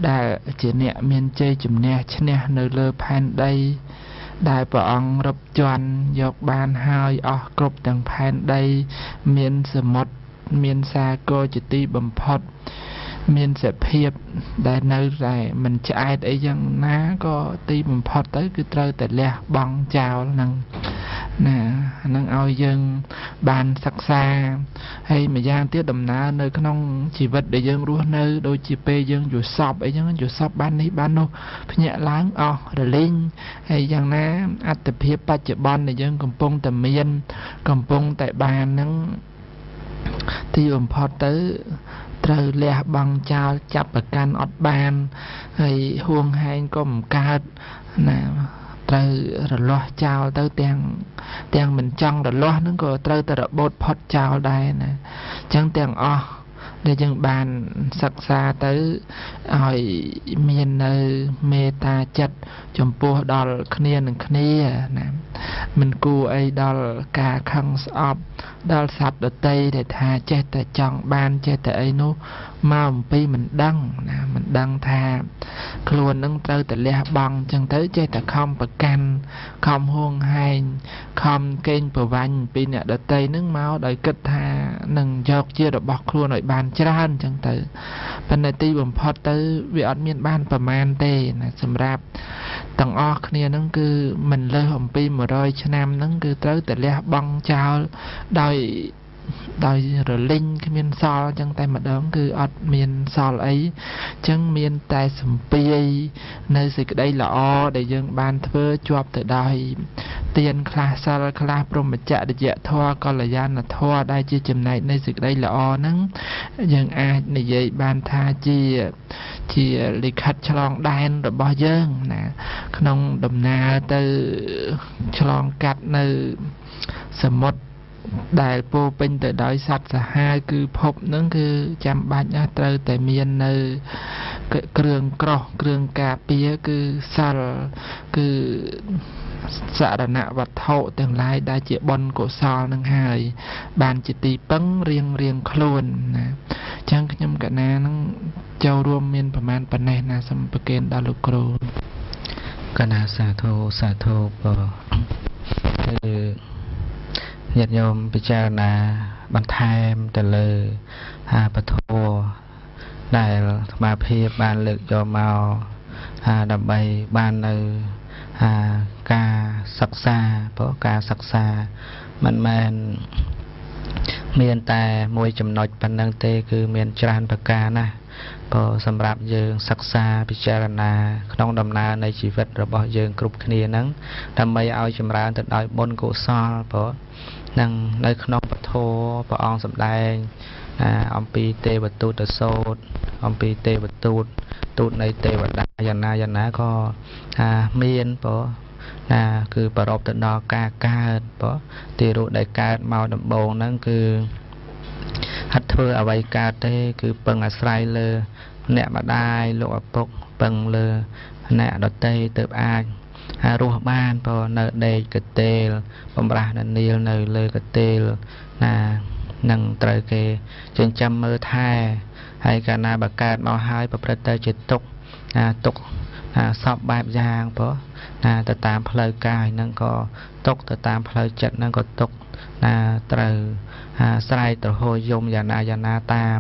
ដែលជាអ្នកមានជ័យជំនះឈ្នះនៅលើផែនដីដែលព្រះអង្គរឹបជាន់យកបានហើយអស់គ្រប់ទាំងផែនដីមានសមុទ្រមានសាគរជាទីបំផុតមានសភាពដែលនៅតែមិនឆ្អែតអីយ៉ាងណាក៏ទីបំផុតទៅគឺត្រូវតែលះបង់ចោលហ្នឹងណាហ្នឹងឲ្យយើងបានសិក្សាហើយម្យ៉ាងទៀតដំណើរនៅក្នុងជីវិតដែលយើងរស់នៅដូចជាពេលយើងយល់សពអីចឹងយល់សពបាននេះបាននោះភ្ញាក់ឡើងអស់រលីងហើយយ៉ាងណាអត្តភាពបច្ចុប្បន្នដែលយើងកំពុងតែមានកំពុងតែបានហ្នឹងទីបំផុតទៅត្រូវលះបង់ចោលចាប់ប្រកាន់អត់បានហើយហួងហែងក៏មិនកើតណាត្រូវរលាស់ចោលទៅទាំងមិនចង់រលាស់ហ្នឹងក៏ត្រូវតែរបូតផុតចោលដែរណាអញ្ចឹងទាំងអស់ដែលយើងបានសិក្សាទៅឲ្យមាននៅមេត្តាចិត្តចំពោះដល់គ្នានឹងគ្នាណាមិនគួរអីដល់ការខឹងស្អប់ដល់សត្វដតីដែលថាចេះតែចង់បានចេះតែអីនោះមកអំពីមិនដឹងណាមិនដឹងថាខ្លួននឹងត្រូវតែលះបង់អញ្ចឹងទៅចេះតែខំប្រកាន់ខំហួងហែងខំកេងប្រវាញ់ពីអ្នកដតីនឹងមកដោយគិតថានឹងយកជារបស់ខ្លួនឲ្យបានច្រើនអញ្ចឹងទៅប៉ុន្តែទីបំផុតទៅវាអត់មានបានប្រមាណទេណាសម្រាប់ទាំងអស់គ្នានឹងគឺមិនលើសអំពី100ឆ្នាំហ្នឹងគឺត្រូវតែលះបង់ចោលដោយរលិញគ្មានសល់អញ្ចឹងតែម្ដងគឺអត់មានសល់អីអញ្ចឹងមានតែសម្ពាយនៅសេចក្តីល្អដែលយើងបានធ្វើជាប់ទៅដោយទានខ្លះសិលខ្លះព្រហ្មចរិយធម៌កល្យាណធម៌ដែលជាចំណែកនៃសេចក្តីល្អហ្នឹងយើងអាចនិយាយបានថាជាលិខិតឆ្លងដែនរបស់យើងណាក្នុងដំណើរទៅឆ្លងកាត់នៅសមុទ្រដែលពោពេញទៅដោយសត្វសាហាវគឺភពហ្នឹងគឺចាំបាច់ណាស់ត្រូវតែមាននៅគ្រឿងក្រោះគ្រឿងការពារគឺសិលគឺសរណវត្ថុទាំងឡាយដែលជាបុណ្យកុសលនឹងហើយបានជាទីពឹងរៀងខ្លួនណាអញ្ចឹងខ្ញុំកណានឹងចូលរួមមានប្រមាណប៉ុណ្ណេះណាសូមប្រគេនដល់លោកគ្រូកណាសាធុក៏គឺញាតិញោមពិចារណាបន្ថែមទៅលើពធដែលអាត្មាភាពបានលើកយកមកដើម្បីបាននៅការសិក្សាព្រោះការសិក្សាមិនមែនមានតែមួយចំណុចប៉ុណ្ណឹងទេគឺមានច្រើនប្រការណាស់ព្រោះសម្រាប់យើងសិក្សាពិចារណាក្នុងដំណើរនៃជីវិតរបស់យើងគ្រប់គ្នាហ្នឹងដើម្បីឲ្យចម្រើនទៅដោយបុណ្យកុសលព្រោះនឹងនៅក្នុងពធព្រះអង្គសម្ដែងអំពីទេវទូតសូត្រអំពីទេវទូតនៃទេវតាយ៉ាងណាក៏មានព្រោះ ណាគឺប្ររពទៅដល់ការកើតបើទីរូបដែលកើតមកដំបូងហ្នឹងគឺហិតធ្វើអ្វីកើតទេគឺពឹងអាស្រ័យលើអ្នកម្ដាយលោកឪពុកពឹងលើអ្នកដតីទៅអាចរស់បានបើនៅដេកកតេលបំរាស់នៅនីលនៅលើកតេលណានឹងត្រូវគេចិញ្ចឹមមើលថែហើយកាលណាបើកើតមកហើយប្រព្រឹត្តទៅជាទុក្ខទុក្ខសពបែបយ៉ាងបើទៅតាមផ្លូវកាយហ្នឹងក៏ទុក្ខទៅតាមផ្លូវចិត្តហ្នឹងក៏ទុក្ខត្រូវស្រែកត្រហោយំយ៉ាងណាតាម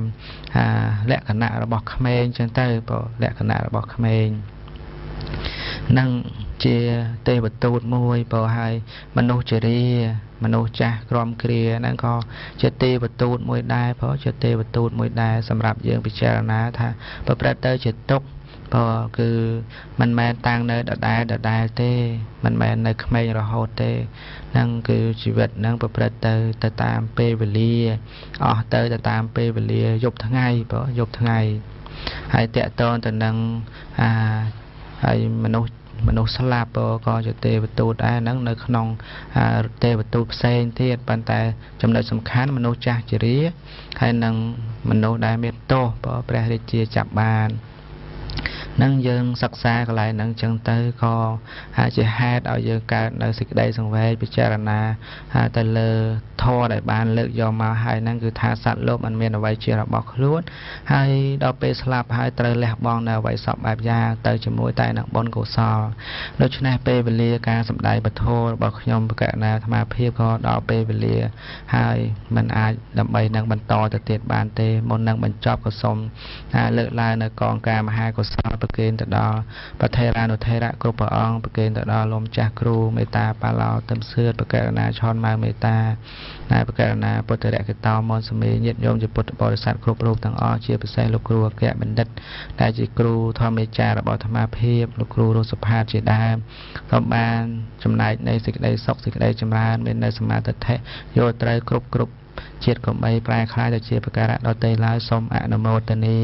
លក្ខណៈរបស់ក្មេងចឹងទៅបើលក្ខណៈរបស់ក្មេងនឹងជាទេវទូតមួយបើហើយមនុស្សជារាមនុស្សចាស់ក្រមគ្រាហ្នឹងក៏ជាទេវទូតមួយដែរព្រោះជាទេវទូតមួយដែរសម្រាប់យើងពិចារណាថាប្រព្រឹត្តទៅជាទុក្ខព្រោះគឺមិនមែនតាំងនៅដដែលទេមិនមែននៅក្មេងរហូតទេហ្នឹងគឺជីវិតហ្នឹងប្រព្រឹត្តទៅតាមពេលវេលាអស់ទៅតាមពេលវេលាយប់ថ្ងៃព្រោះយប់ថ្ងៃហើយតកតងទៅនឹងហើយមនុស្សស្លាប់ក៏ជាទេវទូតដែរហ្នឹងនៅក្នុងទេវទូតផ្សេងទៀតប៉ុន្តែចំណុចសំខាន់មនុស្សចាស់ជារាហើយនឹងមនុស្សដែលមានទោសព្រះរាជាចាប់បាននឹងយើងសិក្សាកន្លែងហ្នឹងចឹងទៅក៏អាចជាហេតុឲ្យយើងកើតនៅសេចក្តីសង្វេគពិចារណាទៅលើធម៌ដែលបានលើកយកមកហើយហ្នឹងគឺថាសត្វលោកមិនមានអ្វីជារបស់ខ្លួនហើយដល់ពេលស្លាប់ហើយត្រូវលះបង់នៅអ្វីសពបែបយ៉ាងទៅជាមួយតែនឹងបុណ្យកុសលដូច្នេះពេលវេលាការសម្ដែងពធរបស់ខ្ញុំបកណាអាត្មាភាពក៏ដល់ពេលវេលាហើយមិនអាចដើម្បីនឹងបន្តទៅទៀតបានទេមុននឹងបញ្ចប់ក៏សូមលើកឡើងនៅកងការមហាកុសលប្រគេនទៅដល់ប្រធេរានុធេរៈគ្រប់ព្រះអង្គប្រគេនទៅដល់លោកម្ចាស់គ្រូមេត្តាបាឡោទឹមសឿតប្រកាសណាឆនម៉ៅមេត្តាប្រកាសណាពុទ្ធរកតោមនសមេញាតិញោមជាពុទ្ធបរិស័ទគ្រប់រូបទាំងអស់ជាពិសេសលោកគ្រូអគ្គបណ្ឌិតដែលជាគ្រូធម្មចាររបស់អាត្មាភាពលោកគ្រូរស់សុផាតជាដើមក៏បានចំណែកនៃសេចក្តីសុខសេចក្តីចម្រើនមាននៅសមាធិយល់ត្រូវគ្រប់ជាតិកំបីប្រែคล้ายទៅជាប្រការៈដតីឡើយសូមអនុមោទនា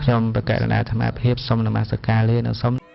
ខ្ញុំប្រកាសណាអាត្មាភាពសូមនមស្ការលានិងសូម